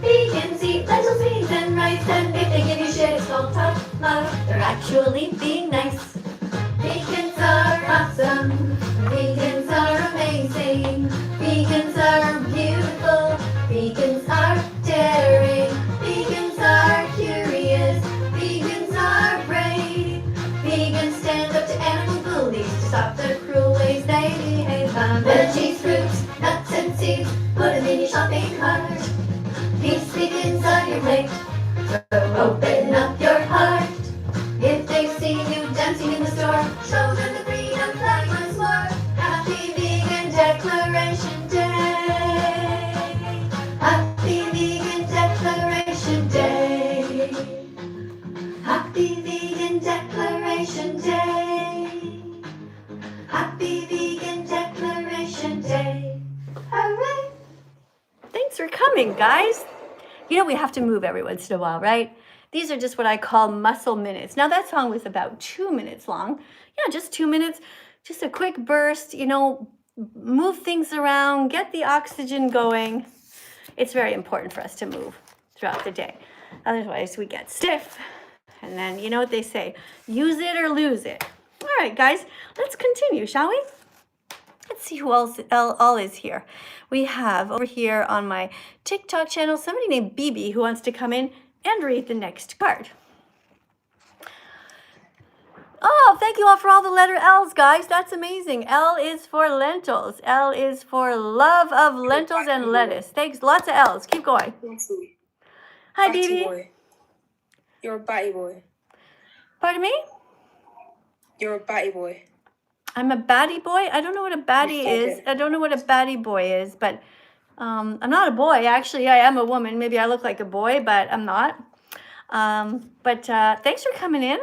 Vegans eat lentils, beans, and rice. And if they give you shit, it's called tough love. They're actually being nice. Vegans are awesome. Vegans are amazing. Vegans are beautiful. Vegans are daring. Vegans are curious. Vegans are brave. Vegans stand up to animal bullies to stop the cruel ways they behave. Veggies, fruits, nuts, and seeds, put them in your shopping cart. These vegans on your plate, so open up your heart. If they see you dancing in the store, show them the freedom flag once more. Happy Vegan Declaration Day. Happy Vegan Declaration Day. Happy Vegan Declaration Day. Happy Vegan Declaration Day. Hooray! Thanks for coming, guys. You know, we have to move every once in a while, right? These are just what I call muscle minutes. Now, that song was about 2 minutes long. Yeah, just 2 minutes, just a quick burst, you know, move things around, get the oxygen going. It's very important for us to move throughout the day. Otherwise, we get stiff. And then, you know what they say, use it or lose it. All right, guys, let's continue, shall we? Let's see who else all is here. We have over here on my TikTok channel, somebody named BB who wants to come in and read the next card. Oh, thank you all for all the letter L's, guys. That's amazing. L is for lentils. L is for love of lentils and lettuce. Thanks. Lots of L's. Keep going. Hi, BB. Boy. You're a batty boy. Pardon me? You're a batty boy. I'm a batty boy? I don't know what a batty is. I don't know what a batty boy is, but I'm not a boy. Actually, I am a woman. Maybe I look like a boy, but I'm not. But thanks for coming in.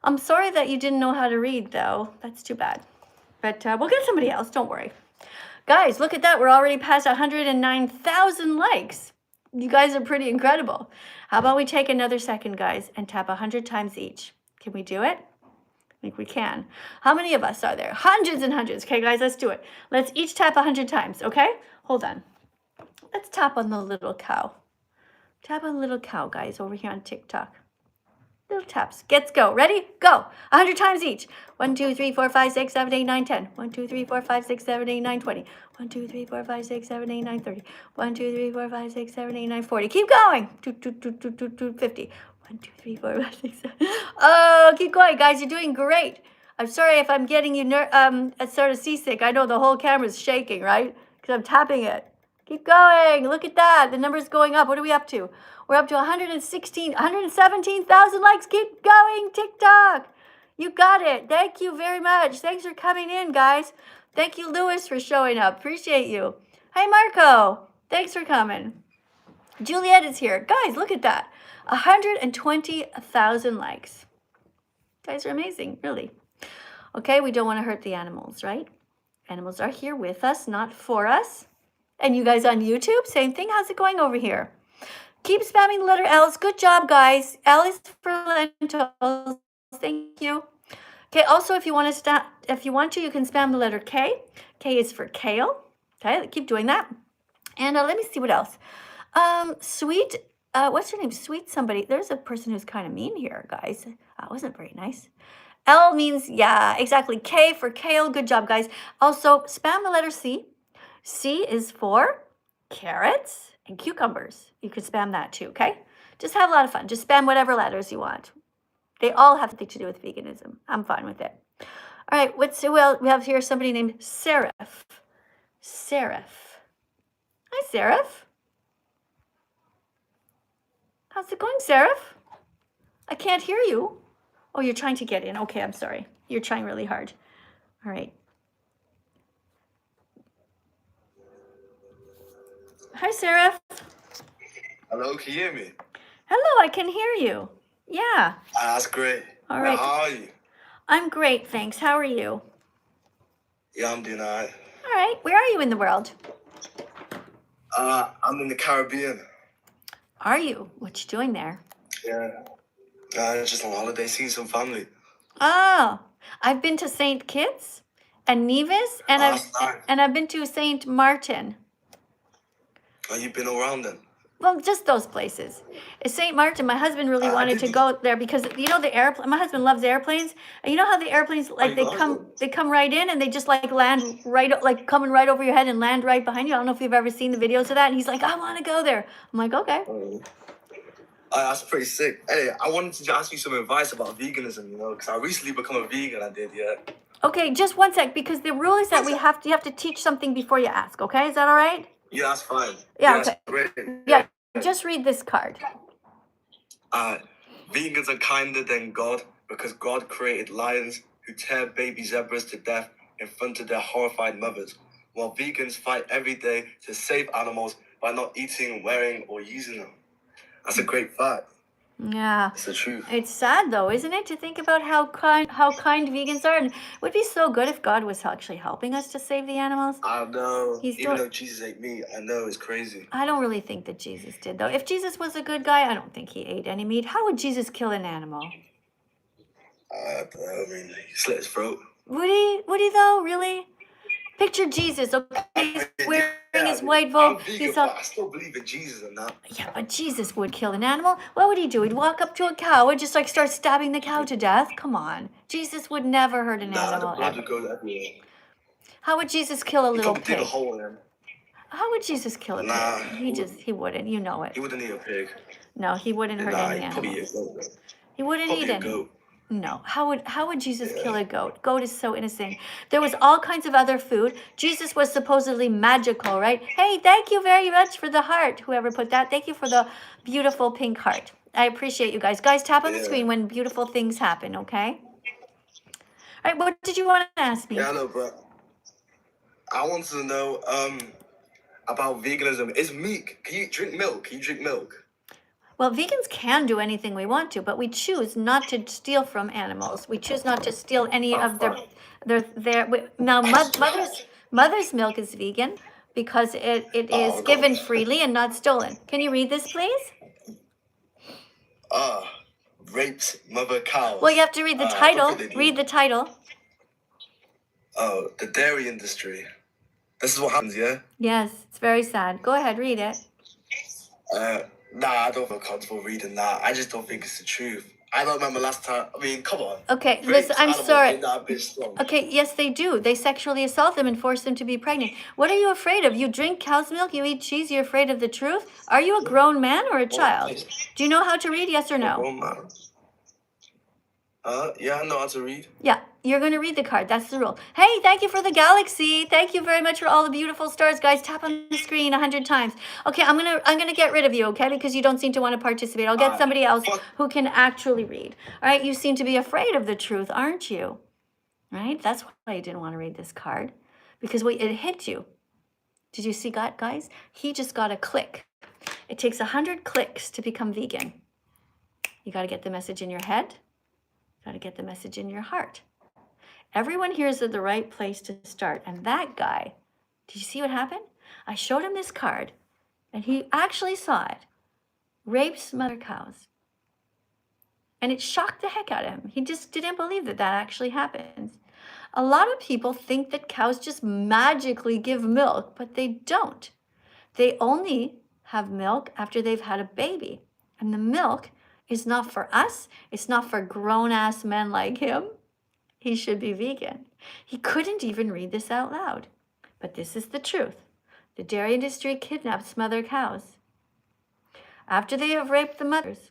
I'm sorry that you didn't know how to read, though. That's too bad. But we'll get somebody else. Don't worry. Guys, look at that. We're already past 109,000 likes. You guys are pretty incredible. How about we take another second, guys, and tap 100 times each? Can we do it? I think we can. How many of us are there? Hundreds and hundreds. Okay, guys, let's do it. Let's each tap 100 times, okay? Hold on. Let's tap on the little cow. Tap on the little cow, guys, over here on TikTok. Little taps. Let's go. Ready? Go. 100 times each. 1, 2, 3, 4, 5, 6, 7, 8, 9, 10. 1, 2, 3, 4, 5, 6, 7, 8, 9, 20. 1, 2, 3, 4, 5, 6, 7, 8, 9, 30. 1, 2, 3, 4, 5, 6, 7, 8, 9, 40. Keep going. 2, 2, 2, 2, 2, 2, 50. 1, 2, 3, 4, 5, 6, 7. Oh, keep going, guys. You're doing great. I'm sorry if I'm getting you sort of seasick. I know the whole camera's shaking, right? Because I'm tapping it. Keep going. Look at that. The number's going up. What are we up to? We're up to 117,000 likes. Keep going, TikTok. You got it. Thank you very much. Thanks for coming in, guys. Thank you, Lewis, for showing up. Appreciate you. Hey, Marco. Thanks for coming. Juliet is here. Guys, look at that. 120,000 likes. You guys are amazing, really. Okay, we don't want to hurt the animals, right? Animals are here with us, not for us. And you guys on YouTube, same thing. How's it going over here? Keep spamming the letter L's. Good job, guys. L is for lentils. Thank you. Okay, also, if you want to, you can spam the letter K. K is for kale. Okay, keep doing that. And let me see what else. Sweet What's your name? Sweet somebody. There's a person who's kind of mean here, guys. That wasn't very nice. L means, yeah, exactly. K for kale. Good job, guys. Also, spam the letter C. C is for carrots and cucumbers. You could spam that too, okay? Just have a lot of fun. Just spam whatever letters you want. They all have something to do with veganism. I'm fine with it. All right, well, we have here somebody named Seraph. Seraph. Hi, Seraph. How's it going, Seraph? I can't hear you. Oh, you're trying to get in. Okay, I'm sorry. You're trying really hard. All right. Hi, Seraph. Hello, can you hear me? Hello, I can hear you. Yeah. That's great. All right. How are you? I'm great, thanks. How are you? Yeah, I'm doing alright. All right. Where are you in the world? I'm in the Caribbean. Are you? What you doing there? Yeah. Just on holiday, seeing some family. Oh, I've been to St. Kitts and Nevis, and That's nice. I've been to St. Martin. Oh, you've been all around then? Well, just those places. St. Martin, my husband really wanted to go there because you know the airplane. My husband loves airplanes. And you know how the airplanes like they come right in and they just like land right like coming right over your head and land right behind you. I don't know if you've ever seen the videos of that. And he's like, I want to go there. I'm like, okay. That's pretty sick. Anyway, I wanted to ask you some advice about veganism, you know, because I recently become a vegan. I did, yeah. Okay, just one sec, because the rule is that you have to teach something before you ask. Okay, is that all right? Yeah, that's fine. Yeah, That's okay. great. Yeah, just read this card. Vegans are kinder than God because God created lions who tear baby zebras to death in front of their horrified mothers, while vegans fight every day to save animals by not eating, wearing, or using them. That's a great fact. Yeah. It's the truth. It's sad though, isn't it, to think about how kind vegans are, and it would be so good if God was actually helping us to save the animals. I know. He's Even doing- though Jesus ate meat, I know it's crazy. I don't really think that Jesus did though. If Jesus was a good guy, I don't think he ate any meat. How would Jesus kill an animal? I mean, he slit his throat. Would he? Would he though? Really? Picture Jesus, okay? He's wearing his white robe. I'm vegan, He's all, but I still believe in Jesus and that. yeah, but Jesus would kill an animal. What would he do? He'd walk up to a cow and just like start stabbing the cow to death? Come on. Jesus would never hurt an Nah, the animal blood ever. would go everywhere. How would Jesus kill a He'd little probably dig a pig? hole in him. How would Jesus kill a pig? Nah, He wouldn't. You know it. He wouldn't eat a pig. No, he wouldn't hurt Nah, any he'd probably eat animals. a goat. He wouldn't Probably eat a any. goat. No. How would Jesus kill a goat? Goat is so innocent. There was all kinds of other food. Jesus was supposedly magical, right? Hey, thank you very much for the heart. Whoever put that. Thank you for the beautiful pink heart. I appreciate you guys. Guys, tap on the Yeah. screen when beautiful things happen, okay? All right, what did you want to ask me? Yeah, I know, but I wanted to know about veganism. Is meat? Can you drink milk? Can you drink milk? Well, vegans can do anything we want to, but we choose not to steal from animals. We choose not to steal any of now mother's milk is vegan because it is given freely and not stolen. Can you read this, please? Rapes mother cows. Well, you have to read the I don't title. think they do. Read the title. Oh, the dairy industry. This is what happens, yeah? Yes, it's very sad. Go ahead, read it. Nah, I don't feel comfortable reading that. I just don't think it's the truth. I don't remember last time. I mean, come on. Okay, Rapes listen, I'm animals sorry. ain't that bitch strong. Okay, yes, they do. They sexually assault them and force them to be pregnant. What are you afraid of? You drink cow's milk, you eat cheese, you're afraid of the truth? Are you a grown man or a child? Do you know how to read, yes or no? Oh, man. Yeah, I know how to read. Yeah, you're going to read the card. That's the rule. Hey, thank you for the galaxy. Thank you very much for all the beautiful stars, guys. Tap on the screen 100 times. Okay, I'm gonna get rid of you, okay? Because you don't seem to want to participate. I'll get somebody else who can actually read. All right, you seem to be afraid of the truth, aren't you? Right? That's why you didn't want to read this card. Because it hit you. Did you see that, guys? He just got a click. It takes 100 clicks to become vegan. You got to get the message in your head. Got to get the message in your heart. Everyone here is at the right place to start. And that guy, did you see what happened? I showed him this card, and he actually saw it. Rapes mother cows. And it shocked the heck out of him. He just didn't believe that actually happens. A lot of people think that cows just magically give milk, but they don't. They only have milk after they've had a baby. And the milk is not for us. It's not for grown-ass men like him. He should be vegan. He couldn't even read this out loud. But this is the truth. The dairy industry kidnaps mother cows after they have raped the mothers.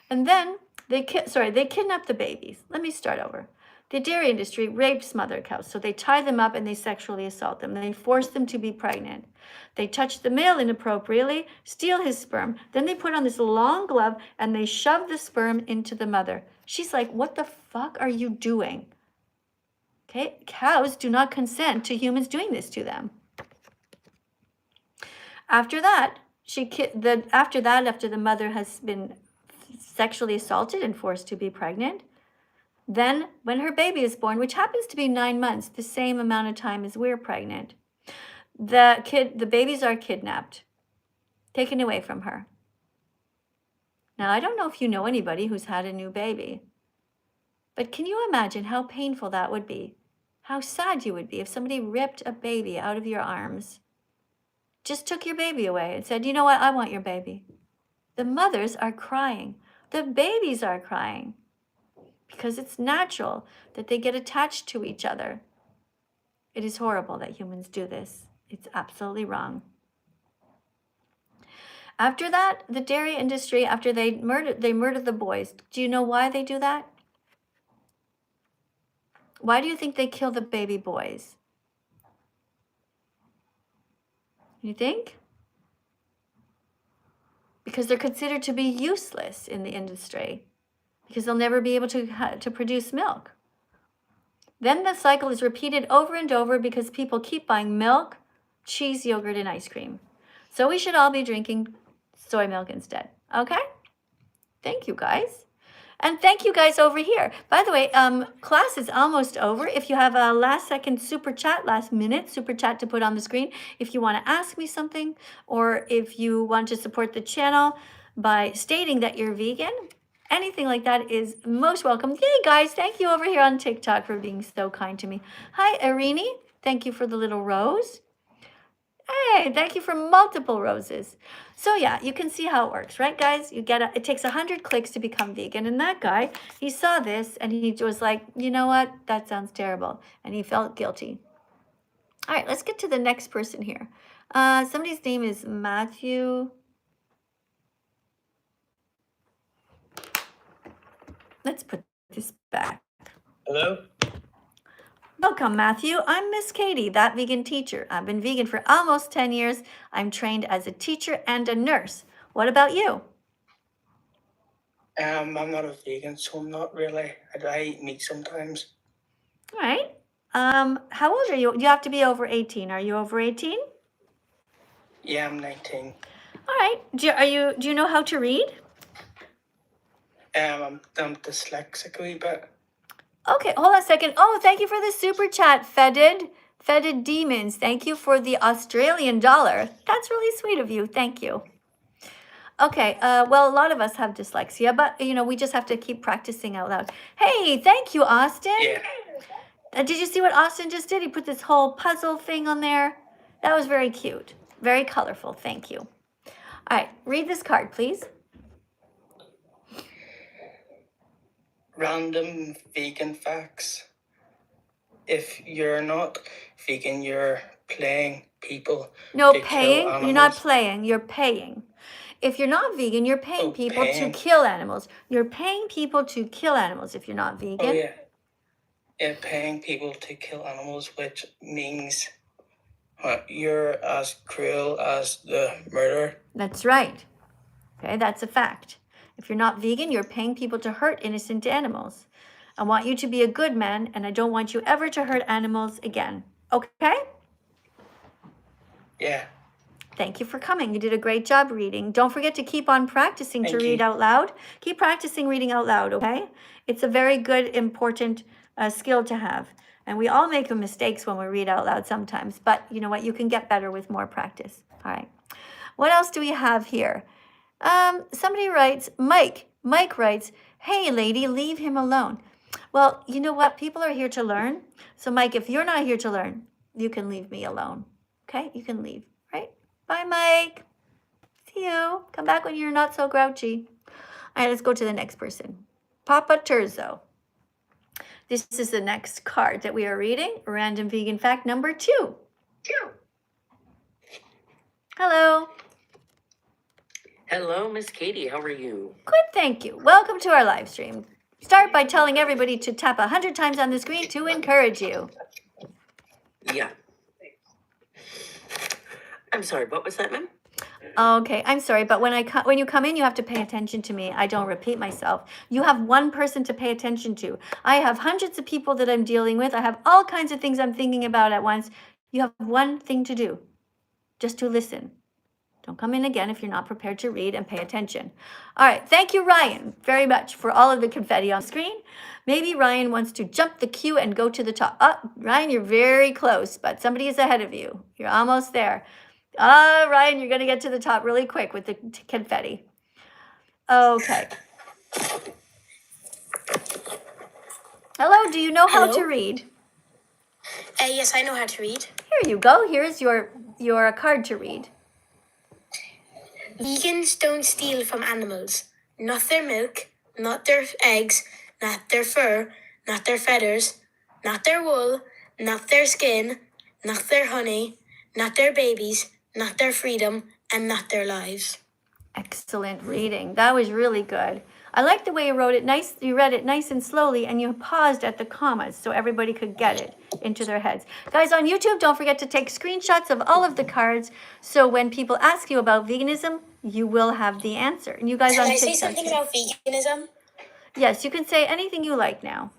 And then they kidnap the babies. Let me start over. The dairy industry rapes mother cows, so they tie them up and they sexually assault them. They force them to be pregnant. They touch the male inappropriately, steal his sperm. Then they put on this long glove and they shove the sperm into the mother. She's like, what the fuck are you doing? Okay, cows do not consent to humans doing this to them. After that, after the mother has been sexually assaulted and forced to be pregnant, then when her baby is born, which happens to be 9 months, the same amount of time as we're pregnant, the babies are kidnapped, taken away from her. Now, I don't know if you know anybody who's had a new baby, but can you imagine how painful that would be? How sad you would be if somebody ripped a baby out of your arms, just took your baby away and said, you know what, I want your baby. The mothers are crying. The babies are crying because it's natural that they get attached to each other. It is horrible that humans do this. It's absolutely wrong. After that, the dairy industry, after they murder the boys. Do you know why they do that? Why do you think they kill the baby boys? You think? Because they're considered to be useless in the industry, because they'll never be able to produce milk. Then the cycle is repeated over and over because people keep buying milk, cheese, yogurt, and ice cream. So we should all be drinking soy milk instead. Okay? Thank you, guys. And thank you guys over here. By the way, class is almost over. If you have a last-second super chat, last-minute super chat to put on the screen, if you want to ask me something, or if you want to support the channel by stating that you're vegan, anything like that is most welcome. Yay, guys. Thank you over here on TikTok for being so kind to me. Hi, Irini. Thank you for the little rose. Hey, thank you for multiple roses. So yeah, you can see how it works, right, guys? It takes 100 clicks to become vegan. And that guy, he saw this and he was like, you know what? That sounds terrible. And he felt guilty. All right, let's get to the next person here. Somebody's name is Matthew. Let's put this back. Hello? Welcome, Matthew. I'm Miss Katie, that vegan teacher. I've been vegan for almost 10 years. I'm trained as a teacher and a nurse. What about you? I'm not a vegan, so I'm not really. I eat meat sometimes. All right. How old are you? You have to be over 18. Are you over 18? Yeah, I'm 19. All right. Do you know how to read? I'm dyslexic a wee bit. Okay, hold on a second. Oh, thank you for the super chat, Fetid Demons. Thank you for the Australian dollar. That's really sweet of you. Thank you. Okay, well, a lot of us have dyslexia, but, we just have to keep practicing out loud. Hey, thank you, Austin. Yeah. Did you see what Austin just did? He put this whole puzzle thing on there. That was very cute. Very colorful. Thank you. All right, read this card, please. Random vegan facts. If you're not vegan, you're playing people. No, to paying. kill animals. You're not playing. You're paying. If you're not vegan, you're paying people paying. to kill animals. You're paying people to kill animals if you're not vegan. Oh, yeah. Yeah, paying people to kill animals, which means you're as cruel as the murderer. That's right. Okay, that's a fact. If you're not vegan, you're paying people to hurt innocent animals. I want you to be a good man, and I don't want you ever to hurt animals again. Okay? Yeah. Thank you for coming. You did a great job reading. Don't forget to keep on practicing to read out loud. Keep practicing reading out loud, okay? It's a very good, important skill to have. And we all make mistakes when we read out loud sometimes. But you know what? You can get better with more practice. All right. What else do we have here? Somebody writes, Mike writes, hey, lady, leave him alone. Well, you know what? People are here to learn. So, Mike, if you're not here to learn, you can leave me alone. Okay? You can leave, right? Bye, Mike. See you. Come back when you're not so grouchy. All right, let's go to the next person. Papa Terzo. This is the next card that we are reading. Random vegan fact number 2. Hello. Hello, Miss Katie. How are you? Good, thank you. Welcome to our live stream. Start by telling everybody to tap 100 times on the screen to encourage you. Yeah. I'm sorry, what was that, ma'am? Okay, I'm sorry, but when you come in, you have to pay attention to me. I don't repeat myself. You have one person to pay attention to. I have hundreds of people that I'm dealing with. I have all kinds of things I'm thinking about at once. You have one thing to do, just to listen. Don't come in again if you're not prepared to read and pay attention. All right, thank you, Ryan, very much for all of the confetti on the screen. Maybe Ryan wants to jump the queue and go to the top. Ryan, you're very close, but somebody is ahead of you. You're almost there. Ryan, you're going to get to the top really quick with the confetti. Okay. Hello, do you know how to read? Yes, I know how to read. Here you go. Here's your card to read. Vegans don't steal from animals. Not their milk, not their eggs, not their fur, not their feathers, not their wool, not their skin, not their honey, not their babies, not their freedom, and not their lives. Excellent reading. That was really good. I like the way you wrote it nice. You read it nice and slowly, and you paused at the commas so everybody could get it into their heads. Guys, on YouTube, don't forget to take screenshots of all of the cards, so when people ask you about veganism, you will have the answer. And you guys on Can I TikTok, say something about veganism? yes, you can say anything you like now.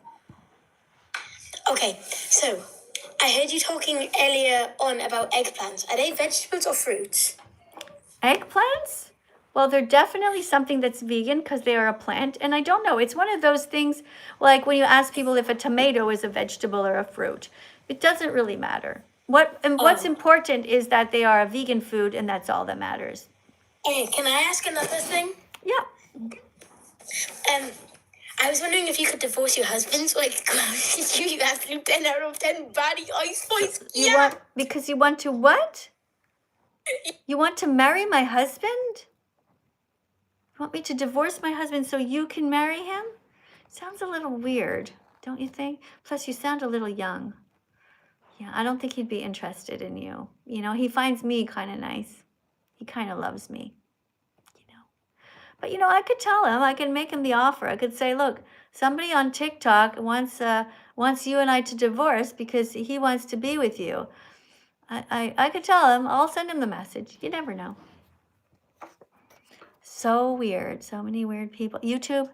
Okay, so I heard you talking earlier on about eggplants. Are they vegetables or fruits? Eggplants? Well, they're definitely something that's vegan because they are a plant. And I don't know, it's one of those things like when you ask people if a tomato is a vegetable or a fruit. It doesn't really matter. What's important is that they are a vegan food, and that's all that matters. Okay, can I ask another thing? Yeah. I was wondering if you could divorce your husband so I could go you absolute 10 out of 10 body ice voice. Because you want to what? You want to marry my husband? You want me to divorce my husband so you can marry him? Sounds a little weird, don't you think? Plus, you sound a little young. Yeah, I don't think he'd be interested in you. You know, he finds me kind of nice. He kind of loves me, you know. But, you know, I could tell him, I could make him the offer. I could say, look, somebody on TikTok wants you and I to divorce because he wants to be with you. I could tell him, I'll send him the message. You never know. So weird. So many weird people. YouTube,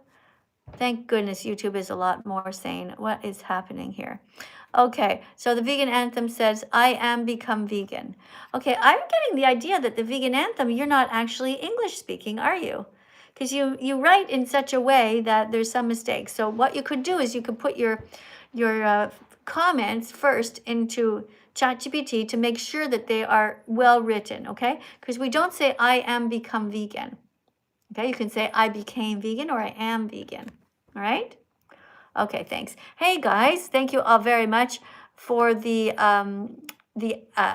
thank goodness YouTube is a lot more sane. What is happening here? Okay, so the vegan anthem says, I am become vegan. Okay, I'm getting the idea that the vegan anthem, you're not actually English speaking, are you? Because you write in such a way that there's some mistakes. So what you could do is you could put your comments first into ChatGPT to make sure that they are well written, okay? Because we don't say, I am become vegan. Okay, you can say, I became vegan or I am vegan, all right? Okay, thanks. Hey guys, thank you all very much for the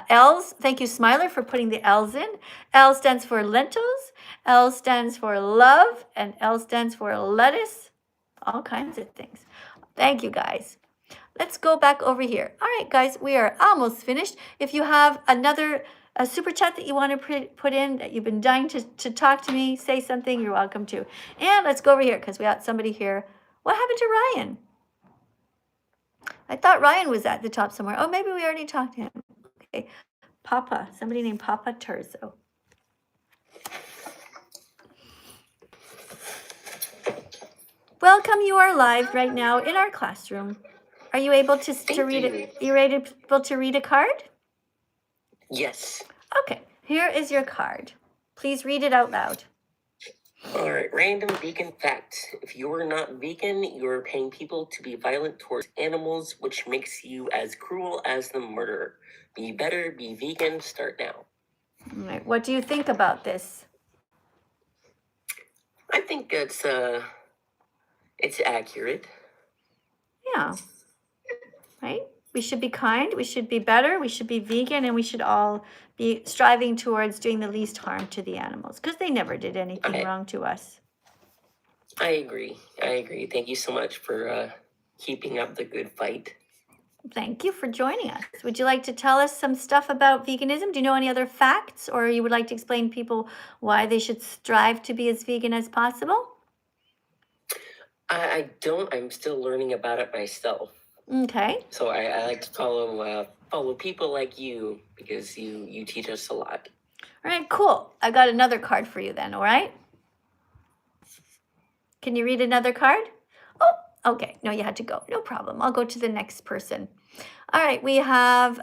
L's. Thank you, Smiler, for putting the L's in. L stands for lentils, L stands for love, and L stands for lettuce. All kinds of things. Thank you, guys. Let's go back over here. All right, guys, we are almost finished. If you have another super chat that you want to put in, that you've been dying to talk to me, say something, you're welcome to. And let's go over here because we got somebody here. What happened to Ryan? I thought Ryan was at the top somewhere. Oh, maybe we already talked to him. Okay. Papa, somebody named Papa Terzo. Welcome, you are live right now in our classroom. Are you able to read it? You're able to read a card? Yes. Okay, here is your card. Please read it out loud. All right, random vegan fact. If you are not vegan, you are paying people to be violent towards animals, which makes you as cruel as the murderer. Be better, be vegan, start now. All right, what do you think about this? I think it's accurate. Yeah, right? We should be kind, we should be better, we should be vegan, and we should all be striving towards doing the least harm to the animals because they never did anything wrong to us. I agree. Thank you so much for keeping up the good fight. Thank you for joining us. Would you like to tell us some stuff about veganism? Do you know any other facts, or you would like to explain to people why they should strive to be as vegan as possible? I don't. I'm still learning about it myself. Okay. So I like to follow people like you because you teach us a lot. All right, cool. I got another card for you then, all right? Can you read another card? Oh, okay. No, you had to go. No problem. I'll go to the next person. All right, we have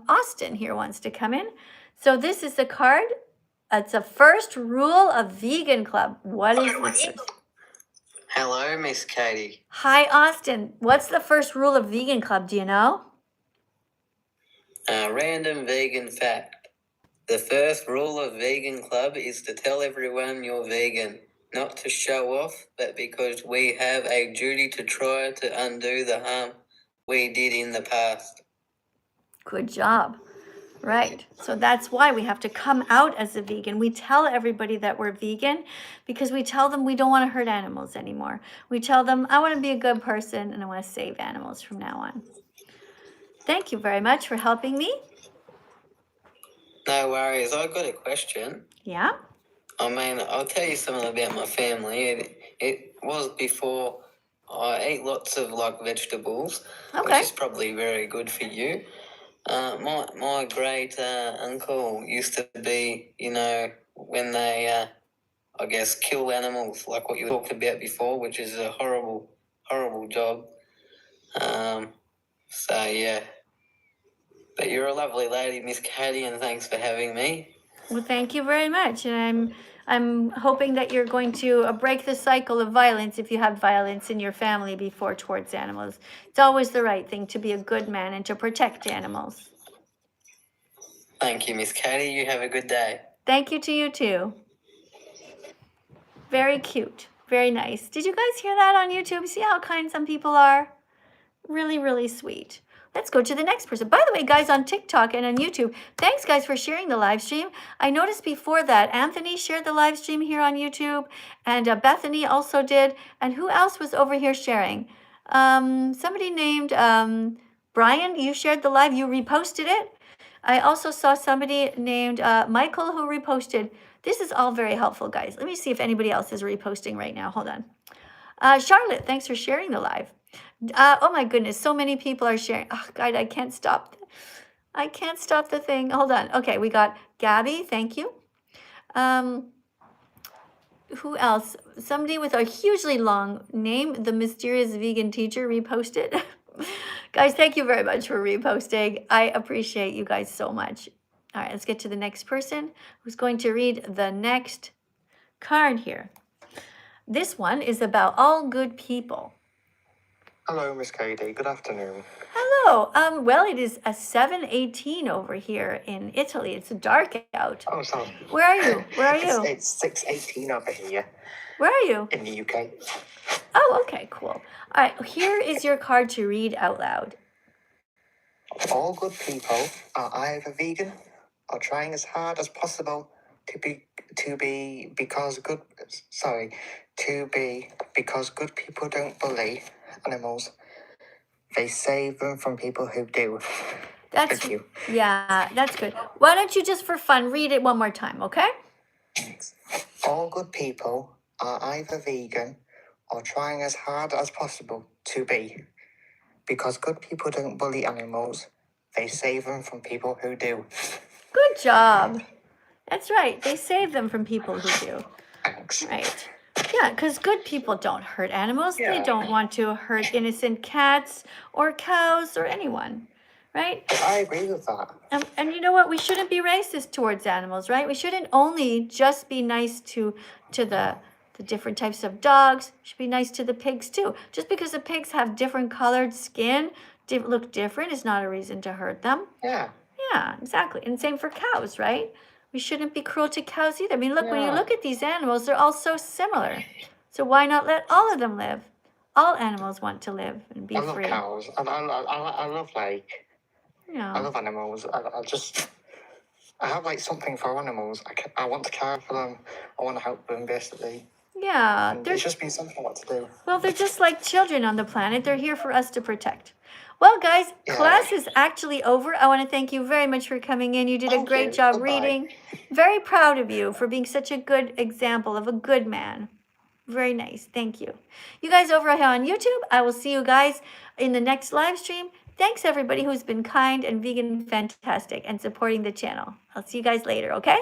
Austin here wants to come in. So this is the card. It's a first rule of Vegan Club. What is this? Hello, Miss Katie. Hi, Austin. What's the first rule of Vegan Club? Do you know? Random vegan fact. The first rule of Vegan Club is to tell everyone you're vegan. Not to show off, but because we have a duty to try to undo the harm we did in the past. Good job. Right. So that's why we have to come out as a vegan. We tell everybody that we're vegan because we tell them we don't want to hurt animals anymore. We tell them, I want to be a good person and I want to save animals from now on. Thank you very much for helping me. No worries. I've got a question. Yeah? I mean, I'll tell you something about my family. It was before I ate lots of vegetables, which is probably very good for you. My great uncle used to be, when they, kill animals, like what you talked about before, which is a horrible, horrible job. So yeah. But you're a lovely lady, Miss Katie, and thanks for having me. Well, thank you very much. And I'm hoping that you're going to break the cycle of violence if you have violence in your family before towards animals. It's always the right thing to be a good man and to protect animals. Thank you, Miss Katie. You have a good day. Thank you to you too. Very cute. Very nice. Did you guys hear that on YouTube? See how kind some people are? Really, really sweet. Let's go to the next person. By the way, guys, on TikTok and on YouTube, thanks, guys, for sharing the live stream. I noticed before that Anthony shared the live stream here on YouTube, and Bethany also did. And who else was over here sharing? Somebody named Brian, you shared the live. You reposted it. I also saw somebody named Michael who reposted. This is all very helpful, guys. Let me see if anybody else is reposting right now. Hold on. Charlotte, thanks for sharing the live. Oh my goodness, so many people are sharing. Oh God, I can't stop. I can't stop the thing. Hold on. Okay, we got Gabby, thank you. Who else? Somebody with a hugely long name, the mysterious vegan teacher, reposted. Guys, thank you very much for reposting. I appreciate you guys so much. All right, let's get to the next person who's going to read the next card here. This one is about all good people. Hello, Miss Katie. Good afternoon. Hello. Well, it is a 7:18 over here in Italy. It's dark out. Oh, sorry. Where are you? Where are you? It's 6:18 over here. Where are you? In the UK. Oh, okay, cool. All right, here is your card to read out loud. All good people are either vegan or trying as hard as possible to be because good people don't bully animals. They save them from people who do. Thank you. Yeah, that's good. Why don't you just for fun read it one more time, okay? Thanks. All good people are either vegan or trying as hard as possible to be. Because good people don't bully animals, they save them from people who do. Good job. That's right. They save them from people who do. Thanks. Right. Yeah, because good people don't hurt animals. Yeah. They don't want to hurt innocent cats or cows or anyone, right? I agree with that. And you know what? We shouldn't be racist towards animals, right? We shouldn't only just be nice to the different types of dogs. We should be nice to the pigs too. Just because the pigs have different colored skin, look different, is not a reason to hurt them. Yeah. Yeah, exactly. And same for cows, right? We shouldn't be cruel to cows either. I mean, look, when you look at these animals, they're all so similar. So why not let all of them live? All animals want to live and be I love free. cows. I love like I Yeah. love animals. I have like something for animals. I want to care for them. I want to help them basically. Yeah. And it's just been something I want to do. Well, they're just like children on the planet. They're here for us to protect. Well, guys, class is actually over. I want to thank you very much for coming in. You did a great job reading. Very proud of you for being such a good example of a good man. Very nice. Thank you. You guys over here on YouTube, I will see you guys in the next live stream. Thanks, everybody who's been kind and vegan fantastic and supporting the channel. I'll see you guys later, okay?